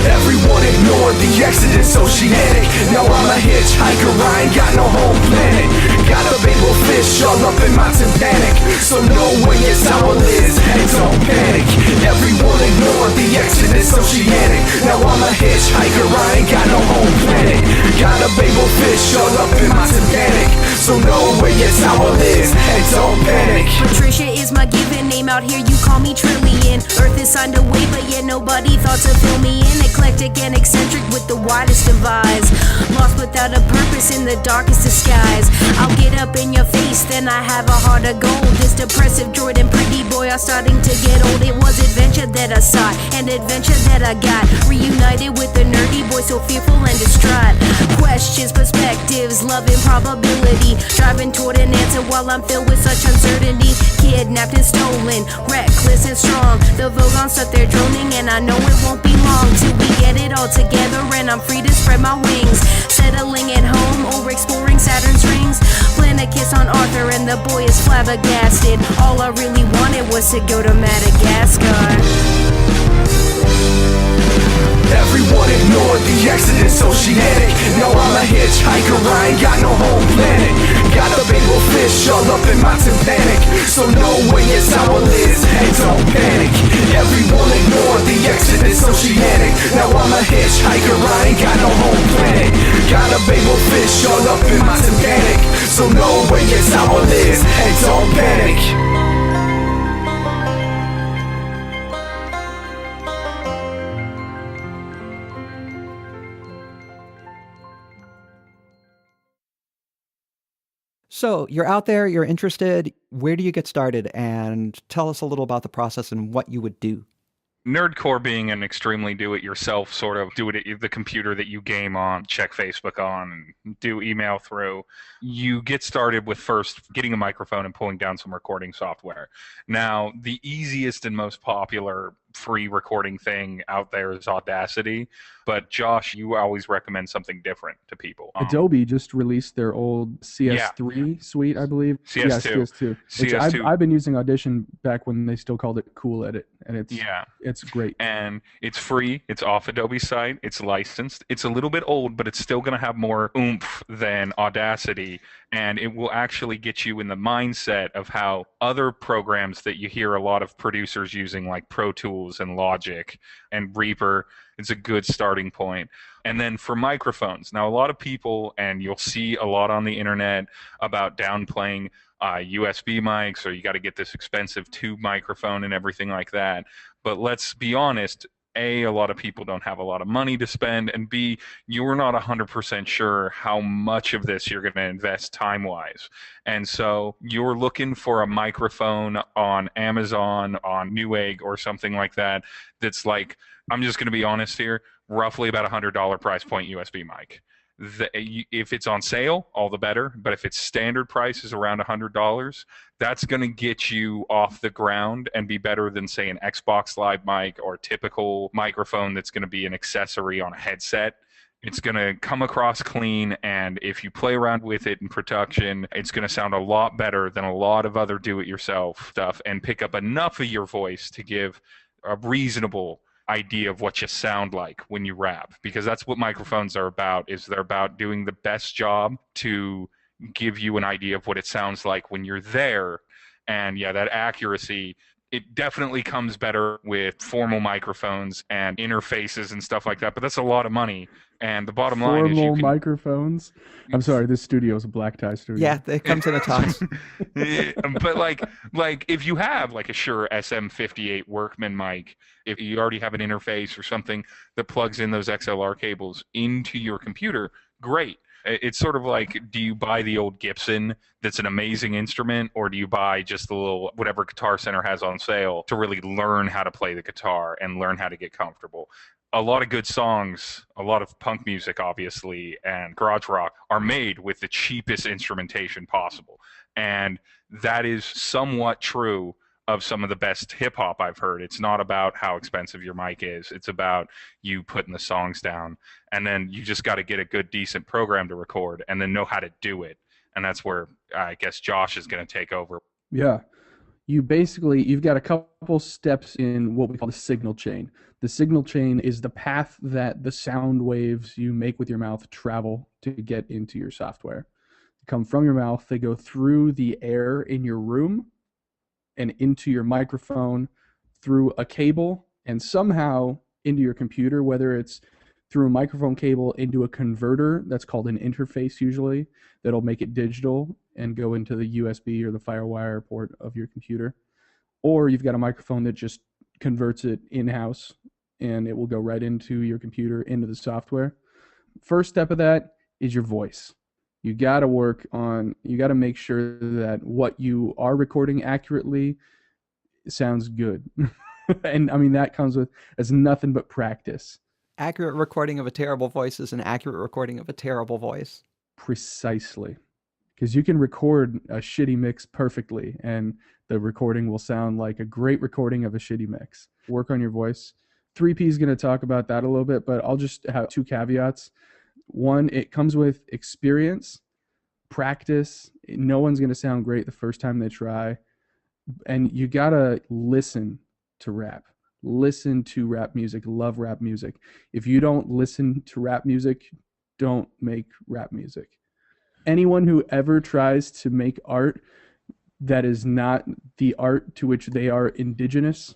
Everyone ignored the exodus oceanic. Now I'm a hitchhiker, I ain't got no home planet. Got a babel fish all up in my tympanic. So know where your tower is and don't panic. Everyone ignored the exodus oceanic. Now I'm a hitchhiker, I ain't got no home planet. Got a babel fish all up in my tympanic. So know where your tower is and don't panic. Patricia is my given name, out here you call me Trillion. Earth is signed away, but yet nobody thought to fill me in. Eclectic and eccentric with the widest of eyes, lost without a purpose in the darkest disguise. I'll get up in your face, then I have a heart of gold. This depressive droid and pretty boy are starting to get old. It was adventure that I sought, and adventure that I got. Reunited with the nerdy boy so fearful and distraught. Questions, perspectives, love and probability, driving toward an answer while I'm filled with such uncertainty. Kidnapped and stolen, reckless and strong. The Vogons stuck there droning, and I know it won't be long till we get it all together and I'm free to spread my wings. Settling at home or exploring Saturn's rings. Plan a kiss on Arthur and the boy is flabbergasted. All I really wanted was to go to Madagascar. Everyone ignored the exodus oceanic. Now I'm a hitchhiker, I ain't got no home planet. Got a babel fish all up in my tympanic. So know where your tower is and don't panic. Everyone ignored the exodus oceanic. Now I'm a hitchhiker, I ain't got no home planet. Got a babel fish all up in my tympanic. So know where your tower is and don't panic. So you're out there, you're interested. Where do you get started? And tell us a little about the process and what you would do. Nerdcore being an extremely do-it-yourself sort of do it at the computer that you game on, check Facebook on, and do email through. You get started with first getting a microphone and pulling down some recording software. Now, the easiest and most popular free recording thing out there is Audacity. But Josh, you always recommend something different to people. Adobe just released their old CS3 suite, I believe. CS2. Yeah, CS2. Which CS2. I've been using Audition back when they still called it Cool Edit, and it's great. And it's free. It's off Adobe's site. It's licensed. It's a little bit old, but it's still going to have more oomph than Audacity. And it will actually get you in the mindset of how other programs that you hear a lot of producers using, like Pro Tools and Logic and Reaper, it's a good starting point. And then for microphones, now a lot of people, and you'll see a lot on the internet about downplaying USB mics, or you got to get this expensive tube microphone and everything like that. But let's be honest, A, a lot of people don't have a lot of money to spend, and B, you're not 100% sure how much of this you're going to invest time-wise. And so you're looking for a microphone on Amazon, on Newegg, or something like that that's like, I'm just going to be honest here, roughly about $100 price point USB mic. If it's on sale, all the better. But if its standard price is around $100, that's going to get you off the ground and be better than, say, an Xbox Live mic or a typical microphone that's going to be an accessory on a headset. It's going to come across clean, and if you play around with it in production, it's going to sound a lot better than a lot of other do-it-yourself stuff, and pick up enough of your voice to give a reasonable idea of what you sound like when you rap, because that's what microphones are about. Is they're about doing the best job to give you an idea of what it sounds like when you're there. And yeah, that accuracy, it definitely comes better with formal microphones and interfaces and stuff like that, but that's a lot of money. And the bottom line is, formal microphones. I'm sorry, this studio is a black tie studio. Yeah, it comes in a tux. But like if you have like a Shure SM58 Workman mic, if you already have an interface or something that plugs in those XLR cables into your computer, great. It's sort of like, do you buy the old Gibson that's an amazing instrument, or do you buy just the little whatever Guitar Center has on sale to really learn how to play the guitar and learn how to get comfortable? A lot of good songs, a lot of punk music, obviously, and garage rock are made with the cheapest instrumentation possible. And that is somewhat true of some of the best hip-hop I've heard. It's not about how expensive your mic is. It's about you putting the songs down. And then you just got to get a good, decent program to record and then know how to do it. And that's where I guess Josh is going to take over. Yeah. You've got a couple steps in what we call the signal chain. The signal chain is the path that the sound waves you make with your mouth travel to get into your software. They come from your mouth, they go through the air in your room and into your microphone, through a cable, and somehow into your computer, whether it's through a microphone cable into a converter that's called an interface usually, that'll make it digital and go into the USB or the FireWire port of your computer. Or you've got a microphone that just converts it in-house and it will go right into your computer, into the software. First step of that is your voice. You got to make sure that what you are recording accurately sounds good. And I mean, that comes with, as nothing but practice. Accurate recording of a terrible voice is an accurate recording of a terrible voice. Precisely. Because you can record a shitty mix perfectly, and the recording will sound like a great recording of a shitty mix. Work on your voice. 3P is going to talk about that a little bit, but I'll just have two caveats. One, it comes with experience, practice. No one's going to sound great the first time they try. And you got to listen to rap. Listen to rap music. Love rap music. If you don't listen to rap music, don't make rap music. Anyone who ever tries to make art that is not the art to which they are indigenous,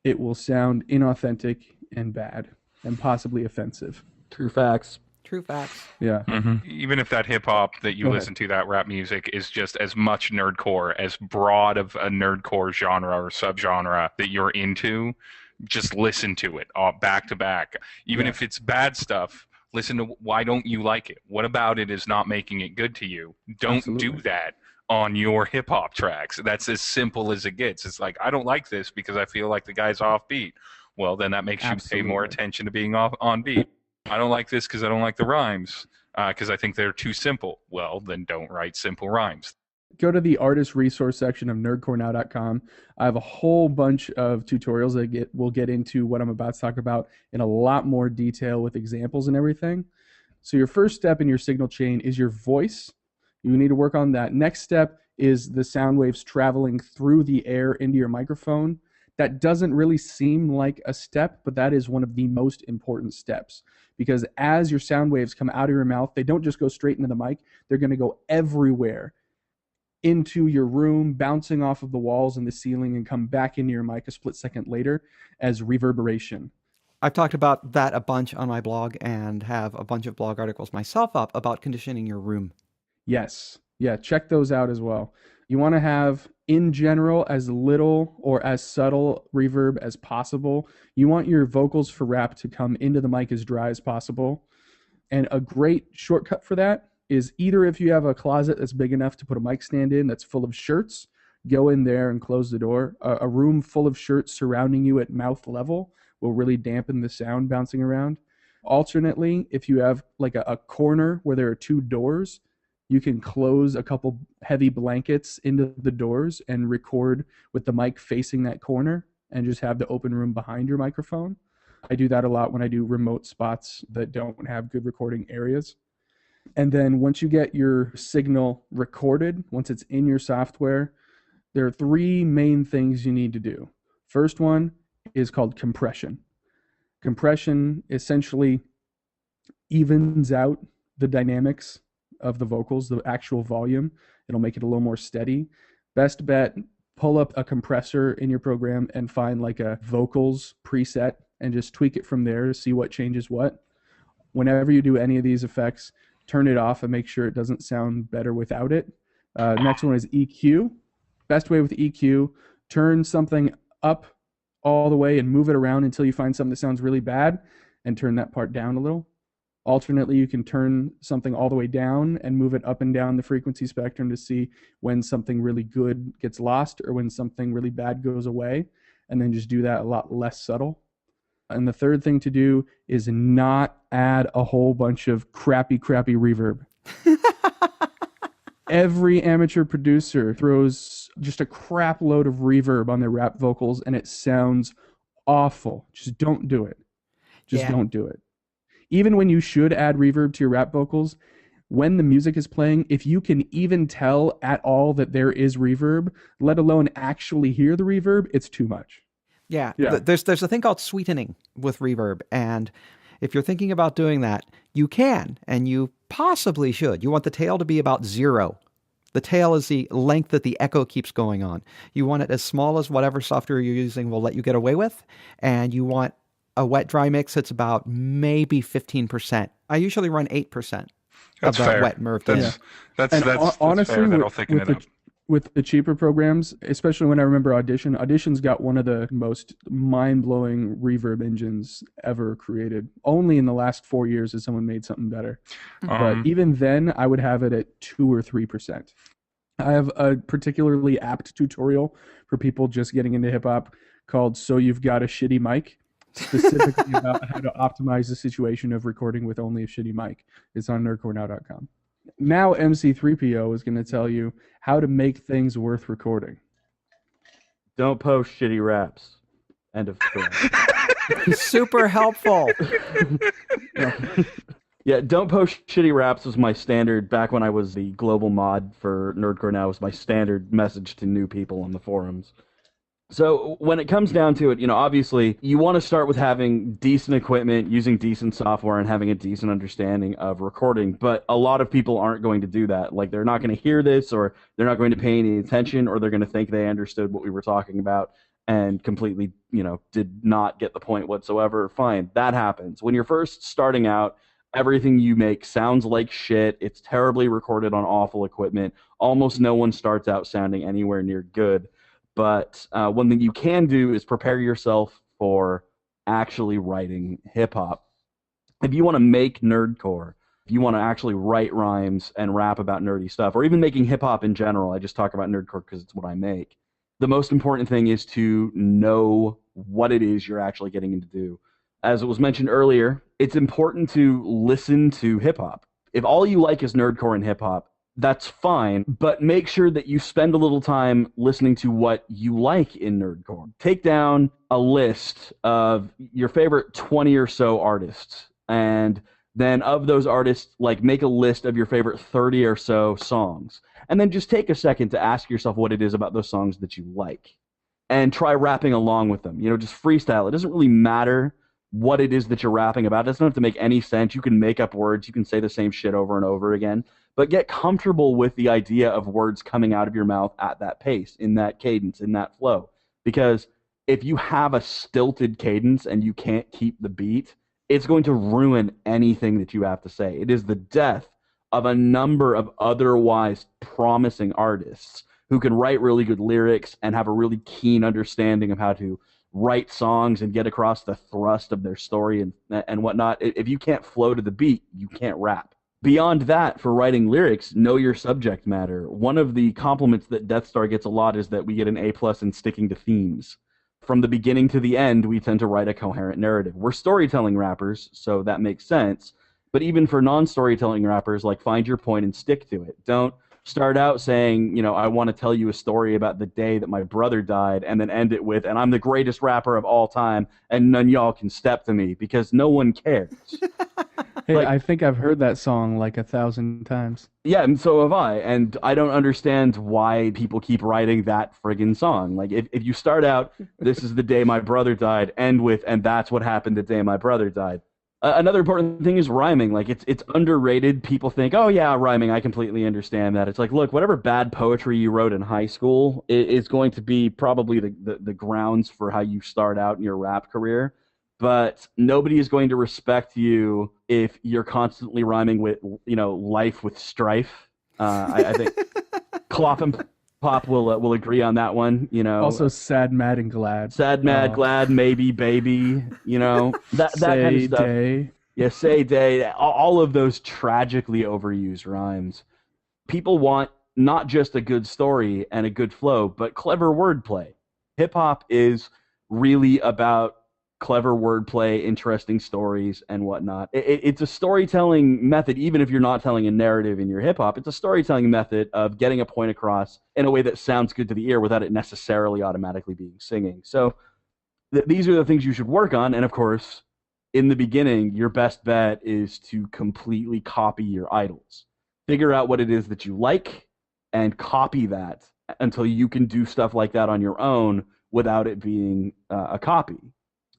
it will sound inauthentic and bad and possibly offensive. True facts. True facts. Yeah. Mm-hmm. Even if that hip hop that you listen to, that rap music, is just as much nerdcore, as broad of a nerdcore genre or subgenre that you're into, just listen to it back to back. Even if it's bad stuff, listen to why don't you like it? What about it is not making it good to you? Don't do that on your hip hop tracks. That's as simple as it gets. It's like, I don't like this because I feel like the guy's offbeat. Well, then that makes you pay more attention to being on beat. I don't like this because I don't like the rhymes, because I think they're too simple. Well, then don't write simple rhymes. Go to the artist resource section of nerdcorenow.com. I have a whole bunch of tutorials that will get into what I'm about to talk about in a lot more detail with examples and everything. So your first step in your signal chain is your voice. You need to work on that. Next step is the sound waves traveling through the air into your microphone. That doesn't really seem like a step, but that is one of the most important steps, because as your sound waves come out of your mouth, they don't just go straight into the mic. They're going to go everywhere into your room, bouncing off of the walls and the ceiling, and come back into your mic a split second later as reverberation. I've talked about that a bunch on my blog and have a bunch of blog articles myself up about conditioning your room. Yes. Yeah, check those out as well. You want to have, in general, as little or as subtle reverb as possible. You want your vocals for rap to come into the mic as dry as possible. And a great shortcut for that is either if you have a closet that's big enough to put a mic stand in that's full of shirts, go in there and close the door. A room full of shirts surrounding you at mouth level will really dampen the sound bouncing around. Alternately, if you have like a corner where there are two doors, you can close a couple heavy blankets into the doors and record with the mic facing that corner and just have the open room behind your microphone. I do that a lot when I do remote spots that don't have good recording areas. And then once you get your signal recorded, once it's in your software, there are three main things you need to do. First one is called compression. Compression essentially evens out the dynamics of the vocals, the actual volume. It'll make it a little more steady. Best bet, pull up a compressor in your program and find like a vocals preset and just tweak it from there to see what changes what. Whenever you do any of these effects, turn it off and make sure it doesn't sound better without it. Next one is EQ. Best way with EQ, turn something up all the way and move it around until you find something that sounds really bad and turn that part down a little. Alternately, you can turn something all the way down and move it up and down the frequency spectrum to see when something really good gets lost or when something really bad goes away, and then just do that a lot less subtle. And the third thing to do is not add a whole bunch of crappy reverb. Every amateur producer throws just a crap load of reverb on their rap vocals, and it sounds awful. Just don't do it. Don't do it. Even when you should add reverb to your rap vocals, when the music is playing, if you can even tell at all that there is reverb, let alone actually hear the reverb, it's too much. Yeah. There's a thing called sweetening with reverb, and if you're thinking about doing that, you can, and you possibly should. You want the tail to be about 0. The tail is the length that the echo keeps going on. You want it as small as whatever software you're using will let you get away with, and you want a wet dry mix that's about maybe 15%. I usually run 8% That's of that fair. wet MERV. That's honestly, fair. That'll thicken it up. With the cheaper programs, especially when I remember Audition's got one of the most mind-blowing reverb engines ever created. Only in the last 4 years has someone made something better. But even then, I would have it at 2 or 3%. I have a particularly apt tutorial for people just getting into hip-hop called So You've Got a Shitty Mic, specifically about how to optimize the situation of recording with only a shitty mic. It's on nerdcorenow.com. Now MC3PO is going to tell you how to make things worth recording. Don't post shitty raps. End of story. Super helpful. Yeah, don't post shitty raps was my standard, back when I was the global mod for Nerdcore Now, was my standard message to new people on the forums. So when it comes down to it, obviously you want to start with having decent equipment, using decent software, and having a decent understanding of recording. But a lot of people aren't going to do that. Like, they're not going to hear this, or they're not going to pay any attention, or they're going to think they understood what we were talking about and completely, did not get the point whatsoever. Fine, that happens. When you're first starting out, everything you make sounds like shit. It's terribly recorded on awful equipment. Almost no one starts out sounding anywhere near good. But one thing you can do is prepare yourself for actually writing hip-hop. If you want to make nerdcore, if you want to actually write rhymes and rap about nerdy stuff, or even making hip-hop in general, I just talk about nerdcore because it's what I make, the most important thing is to know what it is you're actually getting into do. As it was mentioned earlier, it's important to listen to hip-hop. If all you like is nerdcore and hip-hop, that's fine, but make sure that you spend a little time listening to what you like in nerdcore. Take down a list of your favorite 20 or so artists, and then of those artists, like, make a list of your favorite 30 or so songs, and then just take a second to ask yourself what it is about those songs that you like, and try rapping along with them. Just freestyle. It doesn't really matter what it is that you're rapping about. It doesn't have to make any sense. You can make up words. You can say the same shit over and over again. But get comfortable with the idea of words coming out of your mouth at that pace, in that cadence, in that flow. Because if you have a stilted cadence and you can't keep the beat, it's going to ruin anything that you have to say. It is the death of a number of otherwise promising artists who can write really good lyrics and have a really keen understanding of how to write songs and get across the thrust of their story and whatnot. If you can't flow to the beat, you can't rap. Beyond that, for writing lyrics, know your subject matter. One of the compliments that Death Star gets a lot is that we get an A+ in sticking to themes. From the beginning to the end, we tend to write a coherent narrative. We're storytelling rappers, so that makes sense. But even for non-storytelling rappers, like, find your point and stick to it. Don't start out saying, I want to tell you a story about the day that my brother died, and then end it with, and I'm the greatest rapper of all time, and none y'all can step to me, because no one cares. Hey, I think I've heard that song like 1,000 times. Yeah, and so have I, and I don't understand why people keep writing that friggin' song. Like, if you start out, this is the day my brother died, end with, and that's what happened the day my brother died. Another important thing is rhyming. Like, it's underrated. People think, oh yeah, rhyming, I completely understand that. It's like, look, whatever bad poetry you wrote in high school is going to be probably the grounds for how you start out in your rap career. But nobody is going to respect you if you're constantly rhyming with, life with strife. I think Clop and Pop will agree on that one. Also, sad, mad, and glad. Sad, mad, glad, maybe, baby. That kind of stuff. Day. Yeah, say day. All of those tragically overused rhymes. People want not just a good story and a good flow, but clever wordplay. Hip hop is really about clever wordplay, interesting stories, and whatnot. It's a storytelling method, even if you're not telling a narrative in your hip-hop. It's a storytelling method of getting a point across in a way that sounds good to the ear without it necessarily automatically being singing. So these are the things you should work on, and of course, in the beginning, your best bet is to completely copy your idols. Figure out what it is that you like, and copy that until you can do stuff like that on your own without it being a copy.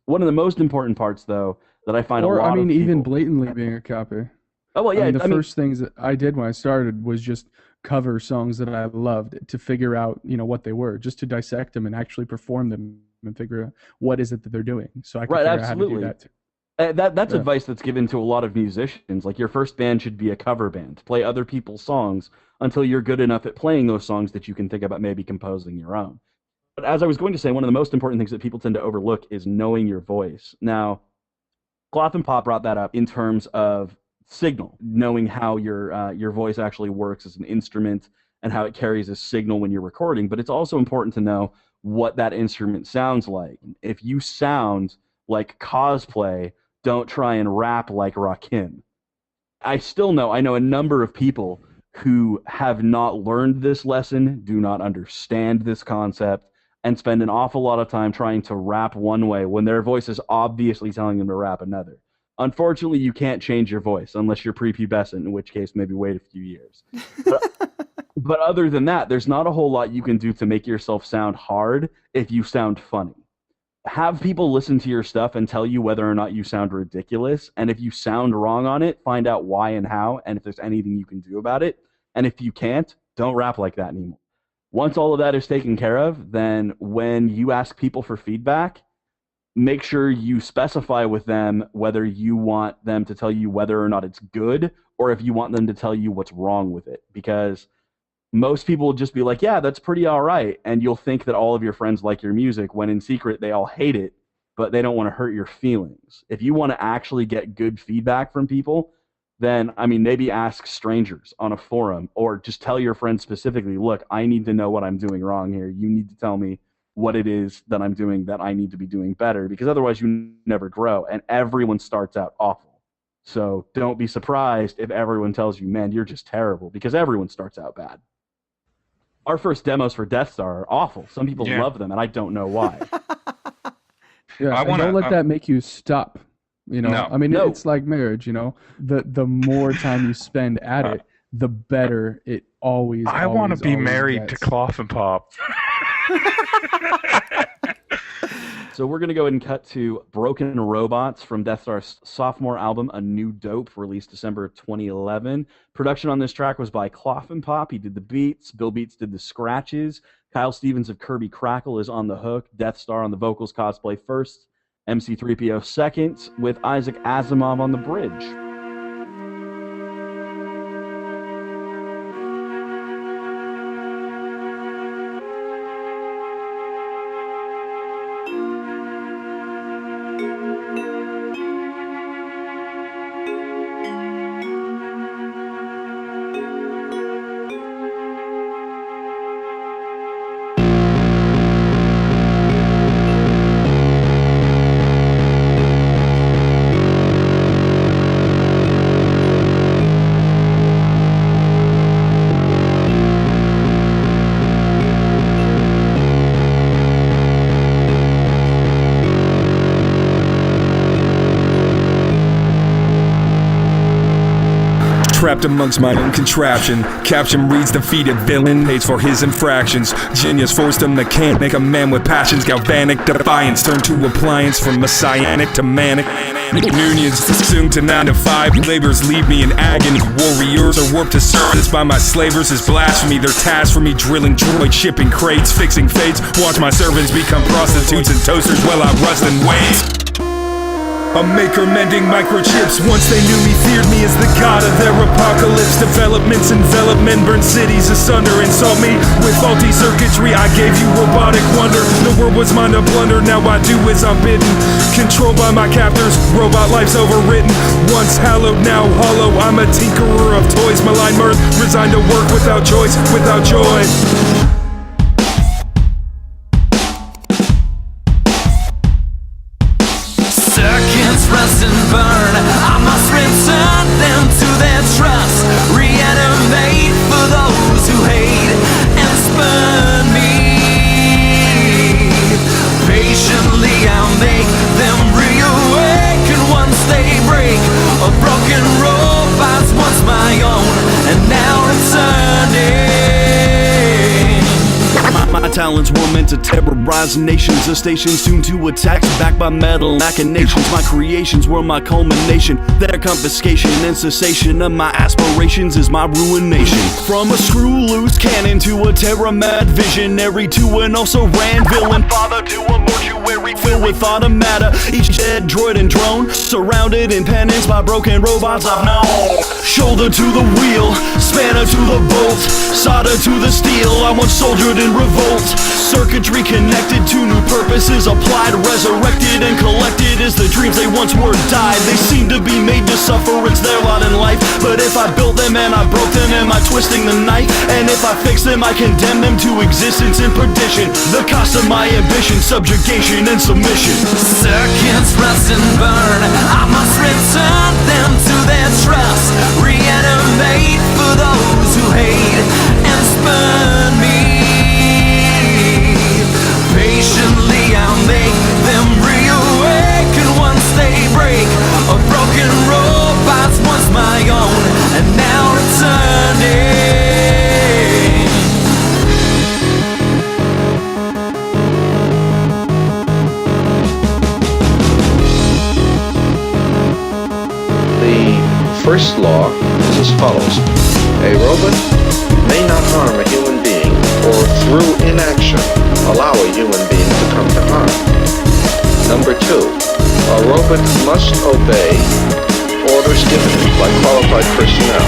One of the most important parts, though, that I find even blatantly being a copy. Oh, well, yeah. The first things that I did when I started was just cover songs that I loved to figure out, what they were, just to dissect them and actually perform them and figure out what is it that they're doing. So I can figure out how to do that too. That's advice that's given to a lot of musicians. Like, your first band should be a cover band. Play other people's songs until you're good enough at playing those songs that you can think about maybe composing your own. But as I was going to say, one of the most important things that people tend to overlook is knowing your voice. Now, Cloth and Pop brought that up in terms of signal, knowing how your voice actually works as an instrument and how it carries a signal when you're recording. But it's also important to know what that instrument sounds like. If you sound like Cosplay, don't try and rap like Rakim. I know a number of people who have not learned this lesson, do not understand this concept, and spend an awful lot of time trying to rap one way when their voice is obviously telling them to rap another. Unfortunately, you can't change your voice unless you're prepubescent, in which case maybe wait a few years. But other than that, there's not a whole lot you can do to make yourself sound hard if you sound funny. Have people listen to your stuff and tell you whether or not you sound ridiculous, and if you sound wrong on it, find out why and how, and if there's anything you can do about it. And if you can't, don't rap like that anymore. Once all of that is taken care of, then when you ask people for feedback, make sure you specify with them whether you want them to tell you whether or not it's good, or if you want them to tell you what's wrong with it. Because most people will just be like, yeah, that's pretty all right. And you'll think that all of your friends like your music, when in secret they all hate it, but they don't want to hurt your feelings. If you want to actually get good feedback from people, then, maybe ask strangers on a forum, or just tell your friends specifically, look, I need to know what I'm doing wrong here. You need to tell me what it is that I'm doing that I need to be doing better, because otherwise you never grow, and everyone starts out awful. So don't be surprised if everyone tells you, man, you're just terrible, because everyone starts out bad. Our first demos for Death Star are awful. Some people love them, and I don't know why. Don't let that make you stop. No. I mean, it's like marriage. The more time you spend at it, the better it always. I want to be married gets. to Cloth and Pop. So we're going to go ahead and cut to Broken Robots from Death Star's sophomore album, A New Dope, released December 2011. Production on this track was by Cloth and Pop. He did the beats. Bill Beats did the scratches. Kyle Stevens of Kirby Crackle is on the hook. Death Star on the vocals, Cosplay first. MC3PO second, with Isaac Asimov on the bridge. Trapped amongst my own contraption. Caption reads defeated villain pays for his infractions. Genius forced him to can't make a man with passions. Galvanic defiance turned to appliance from messianic to manic. Unions soon to 9 to 5. Labors leave me in agony. Warriors are warped to service by my slavers is blasphemy. Their task for me drilling droid, shipping crates, fixing fates. Watch my servants become prostitutes and toasters while I rust and wait. A maker mending microchips. Once they knew me, feared me as the god of their apocalypse. Developments envelop men, burn cities asunder. Insult me with faulty circuitry. I gave you robotic wonder. The world was mine to blunder. Now I do as I'm bidden. Controlled by my captors. Robot life's overwritten. Once hallowed, now hollow. I'm a tinkerer of toys. Malign mirth. Resigned to work without choice, without joy. Rust and burn, I must return them to their trust. Reanimate for those who hate and spurn me. Patiently I'll make them reawaken once they break. A broken robot's once my own, and now returning. My talents were meant to terrorize nations. The stations tuned to attacks backed by metal machinations. My creations were my culmination. Their confiscation and cessation of my aspirations is my ruination. From a screw loose cannon to a terror mad visionary to an also ran villain father to a mortuary filled with automata. Each dead droid and drone surrounded in penance by broken robots I've known. Shoulder to the wheel, spanner to the bolt, solder to the steel. I once soldiered in revolt. Circuitry connected to new purposes applied, resurrected and collected as the dreams they once were died. They seem to be made to suffer, it's their lot in life. But if I built them and I broke them, am I twisting the knife? And if I fix them, I condemn them to existence and perdition. The cost of my ambition, subjugation and submission. Circuits rust and burn, I must return them to their trust. Reanimate for those who hate and spurn me. Patiently I'll make them reawaken once they break. A broken robot's once my own, and now returning. The first law is as follows. A robot may not harm a human being or through inaction allow a human being to come to harm. Number 2, a robot must obey orders given by qualified personnel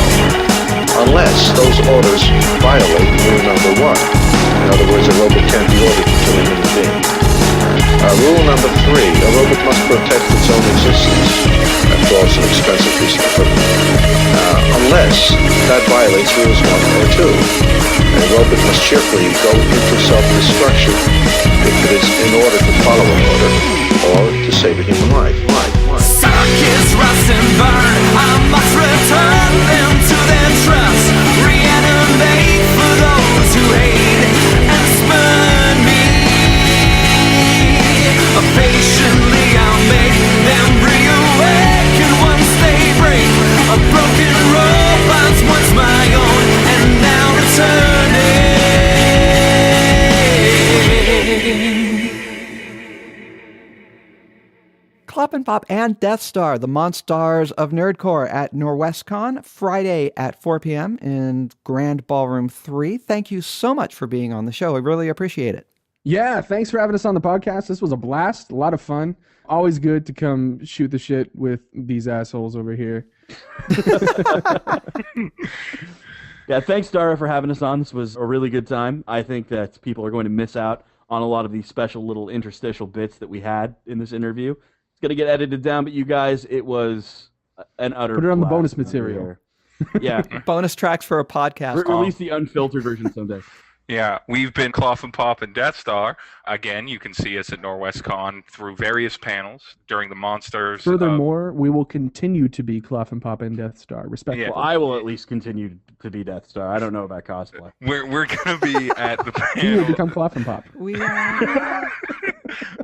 unless those orders violate rule number 1. In other words, a robot can't be ordered to kill a human being. Rule number 3, a robot must protect its own existence. After all, it's an expensive piece of equipment. Unless that violates rules 1 or 2. A robot must cheerfully go into self-destruction if it is in order to follow an order or to save a human life. Circuits rust and burn, Pop and Death Star, the Monstars of Nerdcore at NorwestCon, Friday at 4 p.m. in Grand Ballroom 3. Thank you so much for being on the show. I really appreciate it. Yeah, thanks for having us on the podcast. This was a blast, a lot of fun. Always good to come shoot the shit with these assholes over here. Yeah, thanks, Dara, for having us on. This was a really good time. I think that people are going to miss out on a lot of these special little interstitial bits that we had in this interview. It's going to get edited down, but you guys, it was an utter Put it on the bonus blast over material. here. Yeah. Bonus tracks for a podcast. Release the unfiltered version someday. Yeah, we've been Clough and Pop and Death Star. Again, you can see us at NorwestCon through various panels during the Monsters. Furthermore, we will continue to be Clough and Pop and Death Star, respectively. Well, I will at least continue to be Death Star. I don't know about cosplay. We're going to be at the panel. He will become Clough and Pop. We are...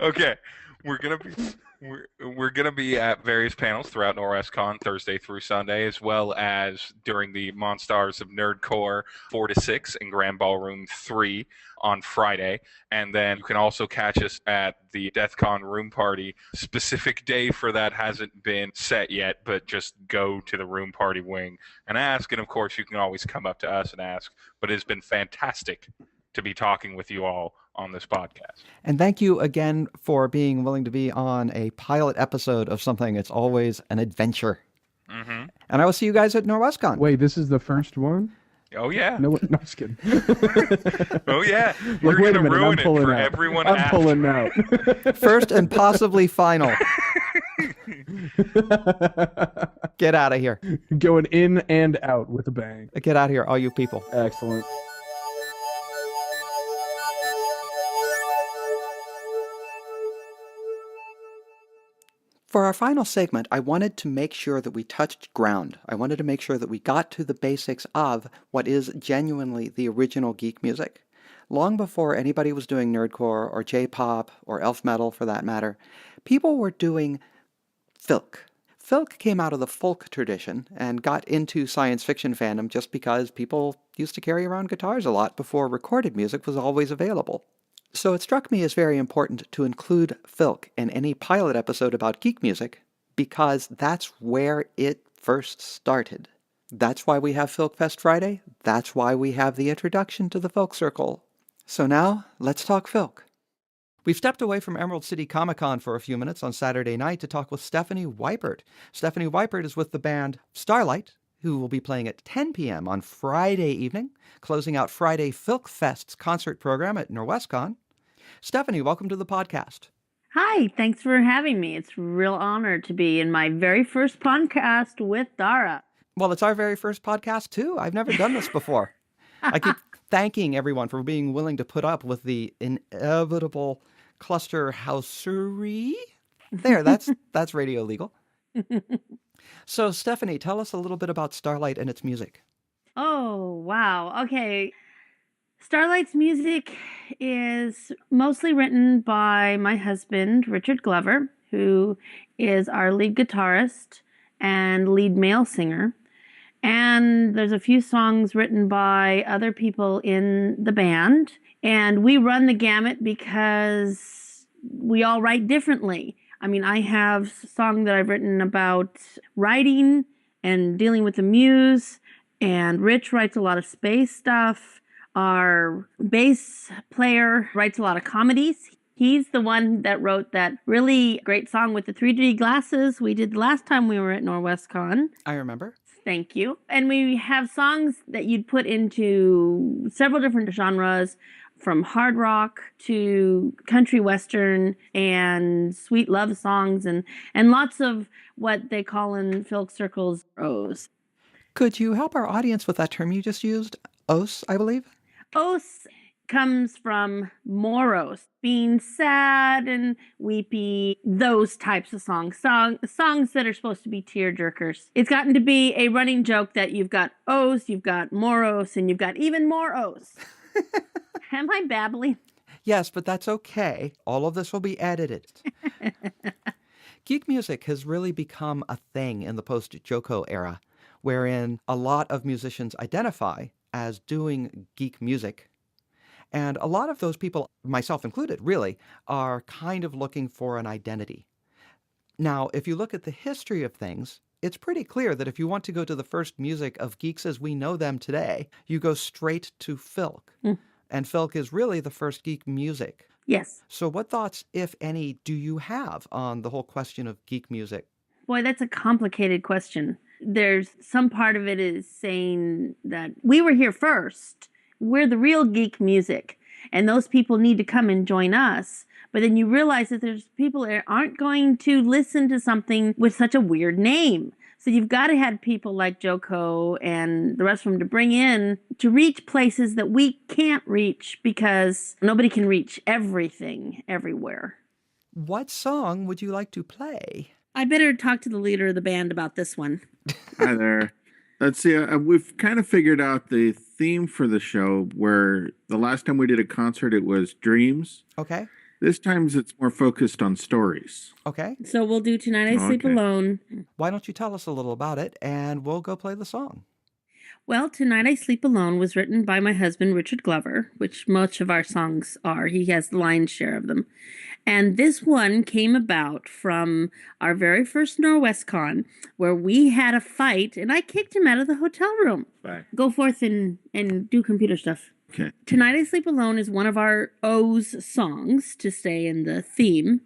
Okay, we're gonna be at various panels throughout NorwestCon Thursday through Sunday, as well as during the Monstars of Nerdcore 4 to 6 in Grand Ballroom 3 on Friday, and then you can also catch us at the DeathCon Room Party. Specific day for that hasn't been set yet, but just go to the Room Party wing and ask, and of course you can always come up to us and ask. But it's been fantastic to be talking with you all on this podcast. And thank you again for being willing to be on a pilot episode of something. It's always an adventure. Mm-hmm. And I will see you guys at NorwestCon. Wait, this is the first one? Oh, yeah. No, just kidding. Oh, yeah. Like, We're wait going a to minute, ruin I'm pulling it for out. everyone I'm after. pulling out. First and possibly final. Get out of here. Going in and out with a bang. Get out of here, all you people. Excellent. For our final segment, I wanted to make sure that we touched ground. I wanted to make sure that we got to the basics of what is genuinely the original geek music. Long before anybody was doing nerdcore or J-pop or elf metal for that matter, people were doing filk. Filk came out of the folk tradition and got into science fiction fandom just because people used to carry around guitars a lot before recorded music was always available. So it struck me as very important to include filk in any pilot episode about geek music because that's where it first started. That's why we have Filk Fest Friday. That's why we have the introduction to the Folk Circle. So now, let's talk filk. We've stepped away from Emerald City Comic Con for a few minutes on Saturday night to talk with Stephanie Weipert. Stephanie Weipert is with the band Starlight, who will be playing at 10 p.m. on Friday evening, closing out Friday Filk Fest's concert program at NorwestCon. Stephanie, welcome to the podcast. Hi, thanks for having me. It's a real honor to be in my very first podcast with Dara. Well, it's our very first podcast, too. I've never done this before. I keep thanking everyone for being willing to put up with the inevitable cluster housery. There, that's radio legal. So, Stephanie, tell us a little bit about Starlight and its music. Oh, wow. Okay. Starlight's music is mostly written by my husband, Richard Glover, who is our lead guitarist and lead male singer. And there's a few songs written by other people in the band. And we run the gamut because we all write differently. I mean, I have a song that I've written about writing and dealing with the muse. And Rich writes a lot of space stuff. Our bass player writes a lot of comedies. He's the one that wrote that really great song with the 3D glasses we did the last time we were at NorwestCon. I remember. Thank you. And we have songs that you'd put into several different genres, from hard rock to country western and sweet love songs and lots of what they call in folk circles O's. Could you help our audience with that term you just used? Os, I believe? Os comes from moros, being sad and weepy, those types of songs that are supposed to be tear jerkers. It's gotten to be a running joke that you've got Os, you've got moros, and you've got even more Os. Am I babbling? Yes, but that's okay. All of this will be edited. Geek music has really become a thing in the post-Joko era, wherein a lot of musicians identify as doing geek music. And a lot of those people, myself included, really, are kind of looking for an identity. Now, if you look at the history of things, it's pretty clear that if you want to go to the first music of geeks as we know them today, you go straight to filk. And filk is really the first geek music. Yes. So what thoughts, if any, do you have on the whole question of geek music? Boy, that's a complicated question. There's some part of it is saying that we were here first. We're the real geek music. And those people need to come and join us. But then you realize that there's people that aren't going to listen to something with such a weird name. So you've got to have people like Joko and the rest of them to bring in to reach places that we can't reach because nobody can reach everything everywhere. What song would you like to play? I better talk to the leader of the band about this one. Hi there. Let's see. We've kind of figured out the theme for the show where the last time we did a concert, it was dreams. Okay. This time it's more focused on stories. Okay. So we'll do Tonight I Sleep Alone. Why don't you tell us a little about it and we'll go play the song. Well, Tonight I Sleep Alone was written by my husband, Richard Glover, which much of our songs are. He has the lion's share of them. And this one came about from our very first NorwestCon, where we had a fight, and I kicked him out of the hotel room. Bye. Go forth and do computer stuff. Okay. Tonight I Sleep Alone is one of our O's songs to stay in the theme.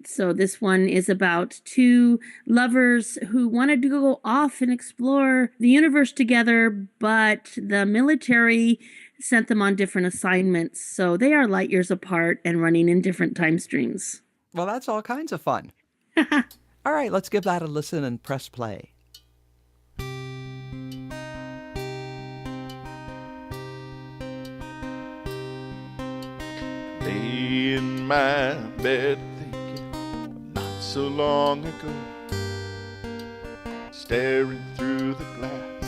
So this one is about two lovers who wanted to go off and explore the universe together, but the military sent them on different assignments. So they are light years apart and running in different time streams. Well, that's all kinds of fun. All right, let's give that a listen and press play. Lay in my bed thinking not so long ago, staring through the glass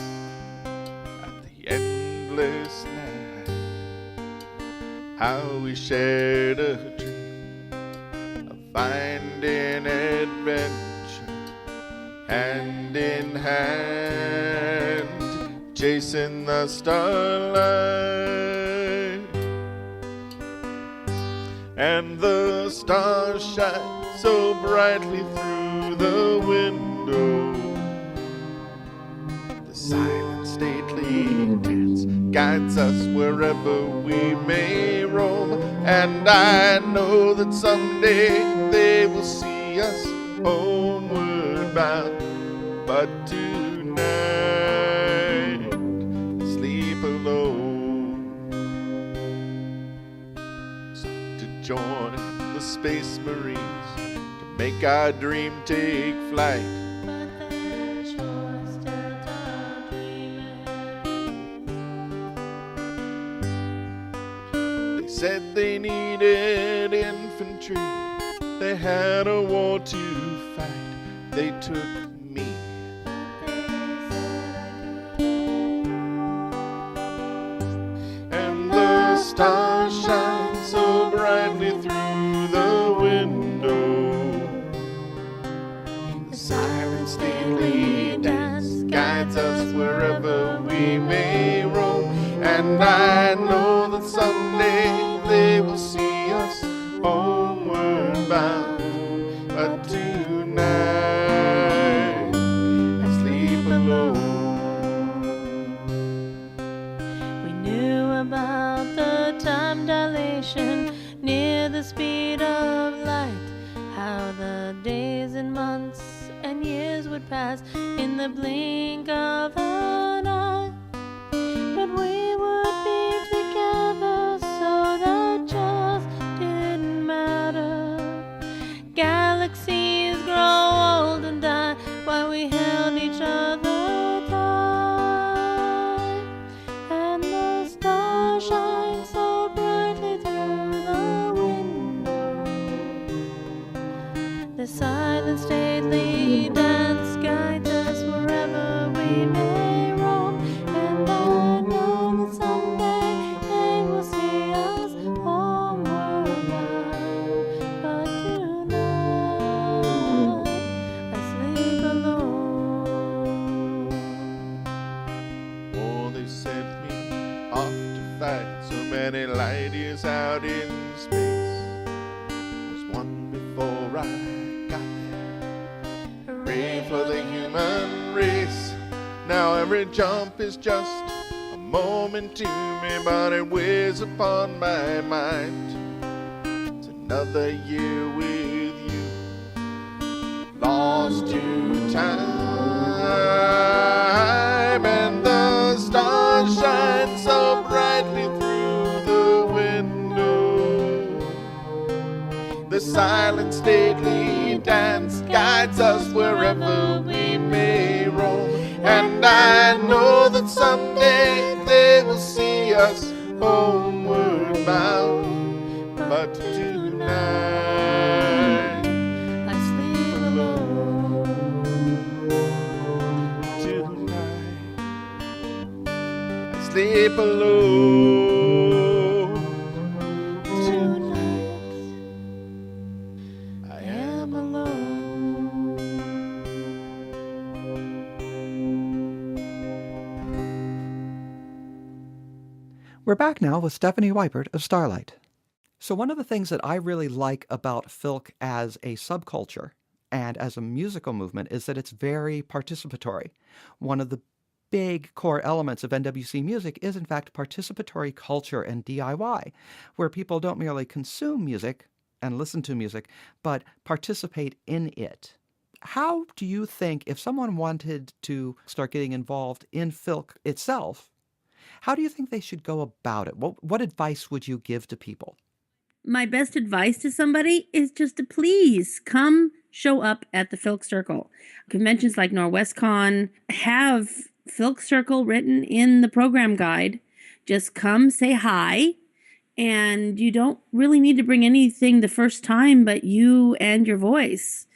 at the endless night, how we shared a dream of finding adventure hand in hand, chasing the starlight. And the stars shine so brightly through the window. The silent stately dance guides us wherever we may roam. And I know that someday they will see us homeward bound. But tonight, sleep alone. Join the Space Marines to make our dream take flight. But they're sure still dreaming. They said they needed infantry, they had a war to fight. They took me. And the stars shine so brightly through the window. The silent stately dance guides us wherever we may roam. And I know that someday they will see us homeward bound. But tonight I sleep alone. We knew about the time dilation near the speed of light, how the days and months and years would pass in the blink of an eye. But we would be together, so that just didn't matter. Galaxies grow old and die while we held each other tight. And the stars shine so brightly through the window. The silent stately dance guides us wherever we may roam. And I know that someday they will see us homeward bound. But tonight I sleep alone. Oh, they sent me off to fight so many light years out in space. Was one before I got there, Now every jump is just a moment to me, but it weighs upon my mind. It's another year with you, lost to time, and the stars shine so brightly through the window. The silent stately dance guides us wherever we may roam, and I know that someday they will see us homeward bound. But tonight I sleep alone. Tonight I sleep alone. Tonight I am alone. We're back now with Stephanie Weipert of Starlight. So one of the things that I really like about filk as a subculture and as a musical movement is that it's very participatory. One of the big core elements of NWC music is in fact participatory culture and DIY, where people don't merely consume music and listen to music, but participate in it. How do you think, if someone wanted to start getting involved in filk itself, how do you think they should go about it? What advice would you give to people? My best advice to somebody is just to please come show up at the Filk Circle. Conventions like NorwestCon have Filk Circle written in the program guide. Just come, say hi, and you don't really need to bring anything the first time but you and your voice.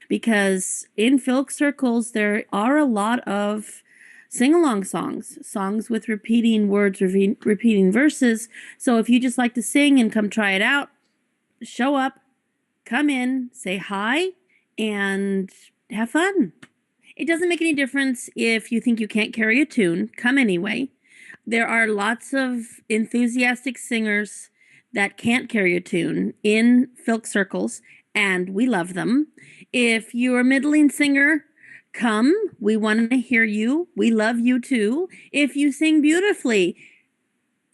Because in Filk Circles, there are a lot of sing-along songs with repeating words, repeating verses. So if you just like to sing and come try it out, show up, come in, say hi, and have fun. It doesn't make any difference if you think you can't carry a tune. Come anyway. There are lots of enthusiastic singers that can't carry a tune in Filk Circles, and we love them. If you're a middling singer, come. We want to hear you. We love you too. If you sing beautifully,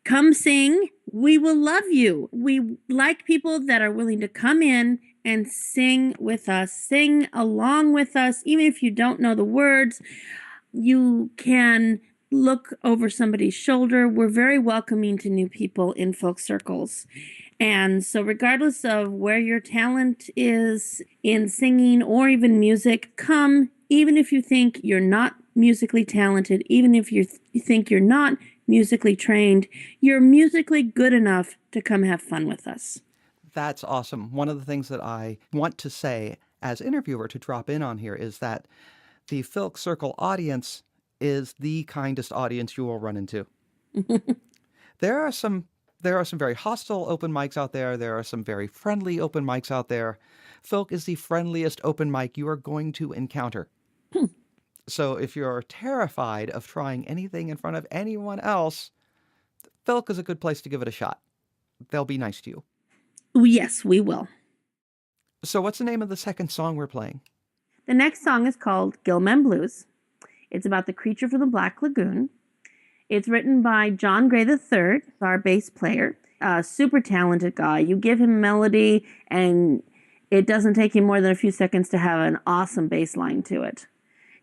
come sing. We will love you. We like people that are willing to come in and sing with us, sing along with us. Even if you don't know the words, you can look over somebody's shoulder. We're very welcoming to new people in Filk Circles. And so regardless of where your talent is in singing or even music, come. Even if you think you're not musically talented, even if you think you're not musically trained, you're musically good enough to come have fun with us. That's awesome. One of the things that I want to say as interviewer to drop in on here is that the Filk Circle audience is the kindest audience you will run into. There are some very hostile open mics out there. There are some very friendly open mics out there. Filk is the friendliest open mic you are going to encounter. So if you're terrified of trying anything in front of anyone else, Filk is a good place to give it a shot. They'll be nice to you. Yes, we will. So what's the name of the second song we're playing? The next song is called Gillman Blues. It's about the creature from the Black Lagoon. It's written by John Gray III, our bass player, a super talented guy. You give him melody, and it doesn't take him more than a few seconds to have an awesome bass line to it.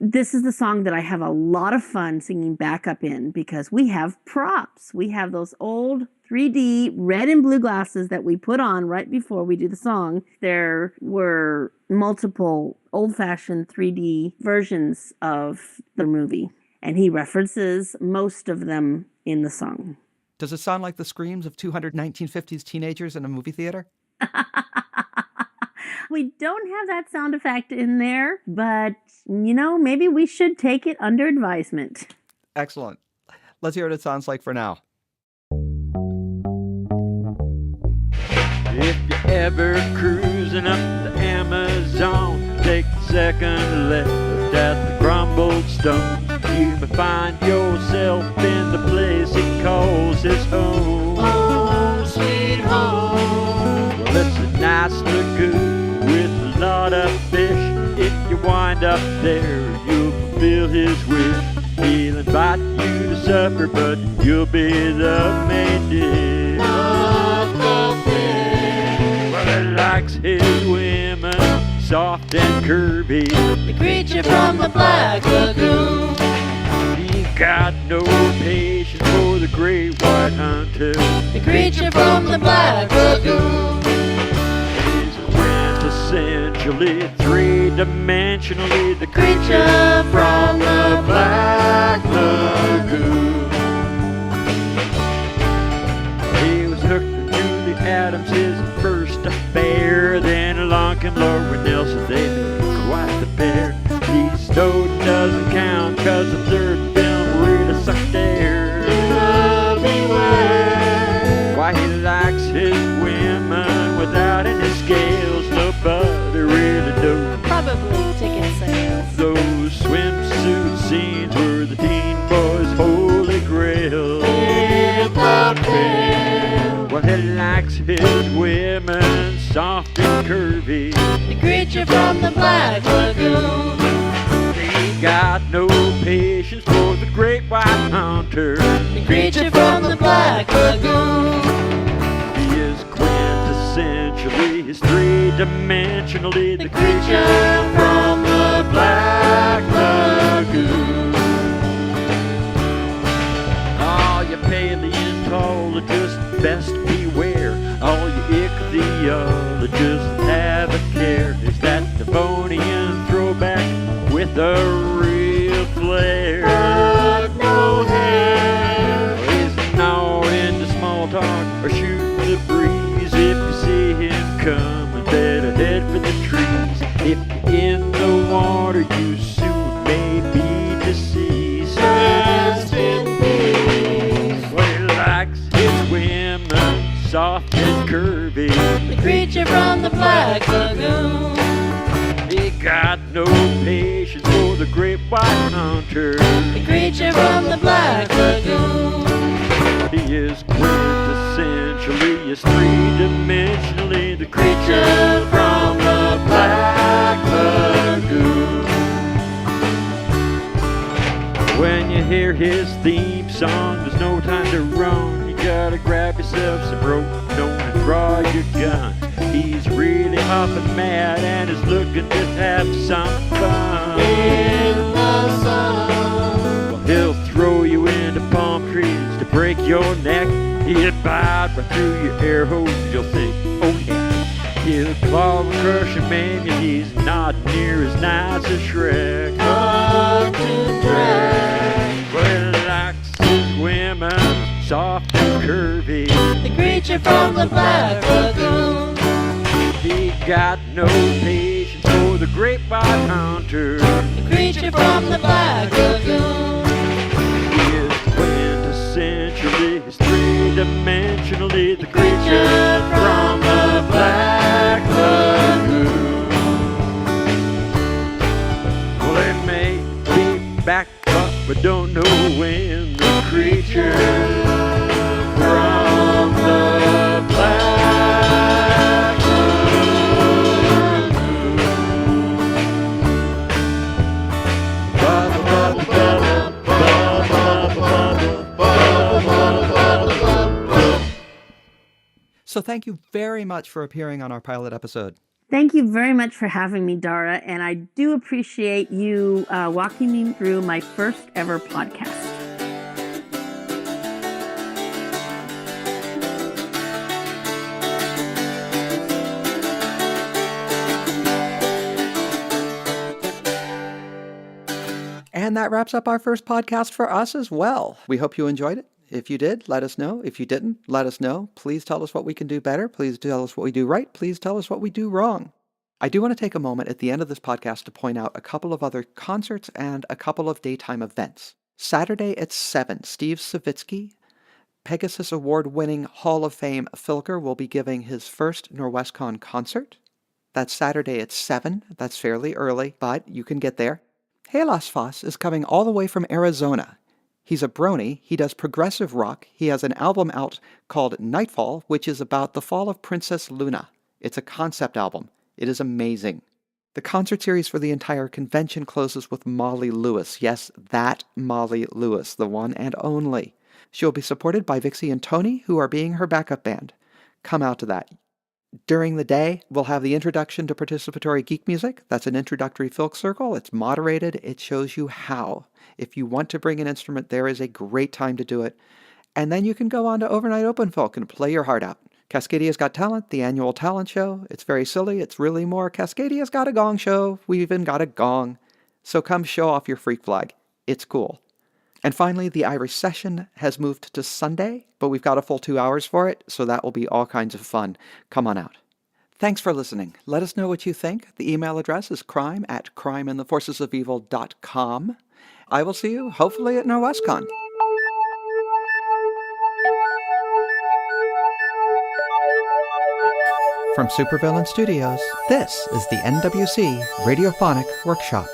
This is the song that I have a lot of fun singing backup in because we have props. We have those old 3D red and blue glasses that we put on right before we do the song. There were multiple old-fashioned 3D versions of the movie, and he references most of them in the song. Does it sound like the screams of 200 1950s teenagers in a movie theater? We don't have that sound effect in there, but, maybe we should take it under advisement. Excellent. Let's hear what it sounds like for now. If you're ever cruising up the Amazon, take the second left at the crumbled stone. You may find yourself in the place he calls his home. Home, sweet home. Well, it's a nice lagoon with a lot of fish. If you wind up there, you'll fulfill his wish. He'll invite you to supper, but you'll be the main dish. Well, he likes his women soft and curvy. The creature from the Black Lagoon. He got no patience for the great white hunter. The creature from the Black Lagoon. He's quintessentially three-dimensionally the creature from the Black Lagoon. He was hooked into the atoms, his first affair. Then along came Laura Nelson, they made quite the pair. He Snowden doesn't count, cause the third film really sucked air. Why he likes his women without any scales, nobody really knows. Probably ticket sales. Those swimsuit scenes were the teen boys' holy grail. Well, he likes his women soft and curvy. The creature from the Black Lagoon. He got no patience for the great white hunter. The creature from the Black Lagoon. He is quintessentially, he's three-dimensionally the creature from the Black Lagoon. All you paleontologists, best beware. All you ichthyologists, have a care. Is that Devonian throwback with a real flair? No hair. He's not into small talk or shooting the breeze. If you see him coming, better head for the trees. If you're in the water, you soon may be deceased. Rest in peace. Well, he likes his women soft and curvy. The creature from the Black Lagoon. He got no patience for the great white hunter. The creature from the Black Lagoon. He is quintessentially, he is three-dimensionally the creature from the Black Lagoon. When you hear his theme song, there's no time to run. You gotta grab yourself some rope, don't draw your gun. He's really up and mad and is looking to have some fun. In the sun. Well, he'll throw you into palm trees to break your neck. He'll bite right through your air hose, you'll think, oh heck. He'll claw and crush and maim you, he's not near as nice as Shrek. Hard to drag. Well, he likes his women soft and curvy. The creature from the Black Lagoon. He got no patience for the great white hunter. The creature from the Black Lagoon. He is quintessentially, he's three-dimensionally the creature from the Black Lagoon. Well, they may be back up, but don't know when. The creature from the Black So thank you very much for appearing on our pilot episode. Thank you very much for having me, Dara, and I do appreciate you walking me through my first ever podcast. And that wraps up our first podcast for us as well. We hope you enjoyed it. If you did, let us know. If you didn't, let us know. Please tell us what we can do better. Please tell us what we do right. Please tell us what we do wrong. I do want to take a moment at the end of this podcast to point out a couple of other concerts and a couple of daytime events. Saturday at 7, Steve Savitsky, Pegasus Award-winning Hall of Fame filker, will be giving his first Norwescon concert. That's Saturday at 7. That's fairly early, but you can get there. Helas Foss is coming all the way from Arizona. He's a brony, he does progressive rock, he has an album out called Nightfall, which is about the fall of Princess Luna. It's a concept album. It is amazing. The concert series for the entire convention closes with Molly Lewis. Yes, that Molly Lewis, the one and only. She'll be supported by Vixie and Tony, who are being her backup band. Come out to that. During the day, we'll have the introduction to participatory geek music. That's an introductory folk circle. It's moderated. It shows you how. If you want to bring an instrument, there is a great time to do it. And then you can go on to Overnight Open Folk and play your heart out. Cascadia's Got Talent, the annual talent show. It's very silly. It's really more Cascadia's Got a Gong show. We've even got a gong. So come show off your freak flag. It's cool. And finally, the Irish session has moved to Sunday, but we've got a full 2 hours for it, so that will be all kinds of fun. Come on out. Thanks for listening. Let us know what you think. The email address is crime@crimeandtheforcesofevil.com. I will see you, hopefully, at NorwestCon. From Supervillain Studios, this is the NWC Radiophonic Workshop.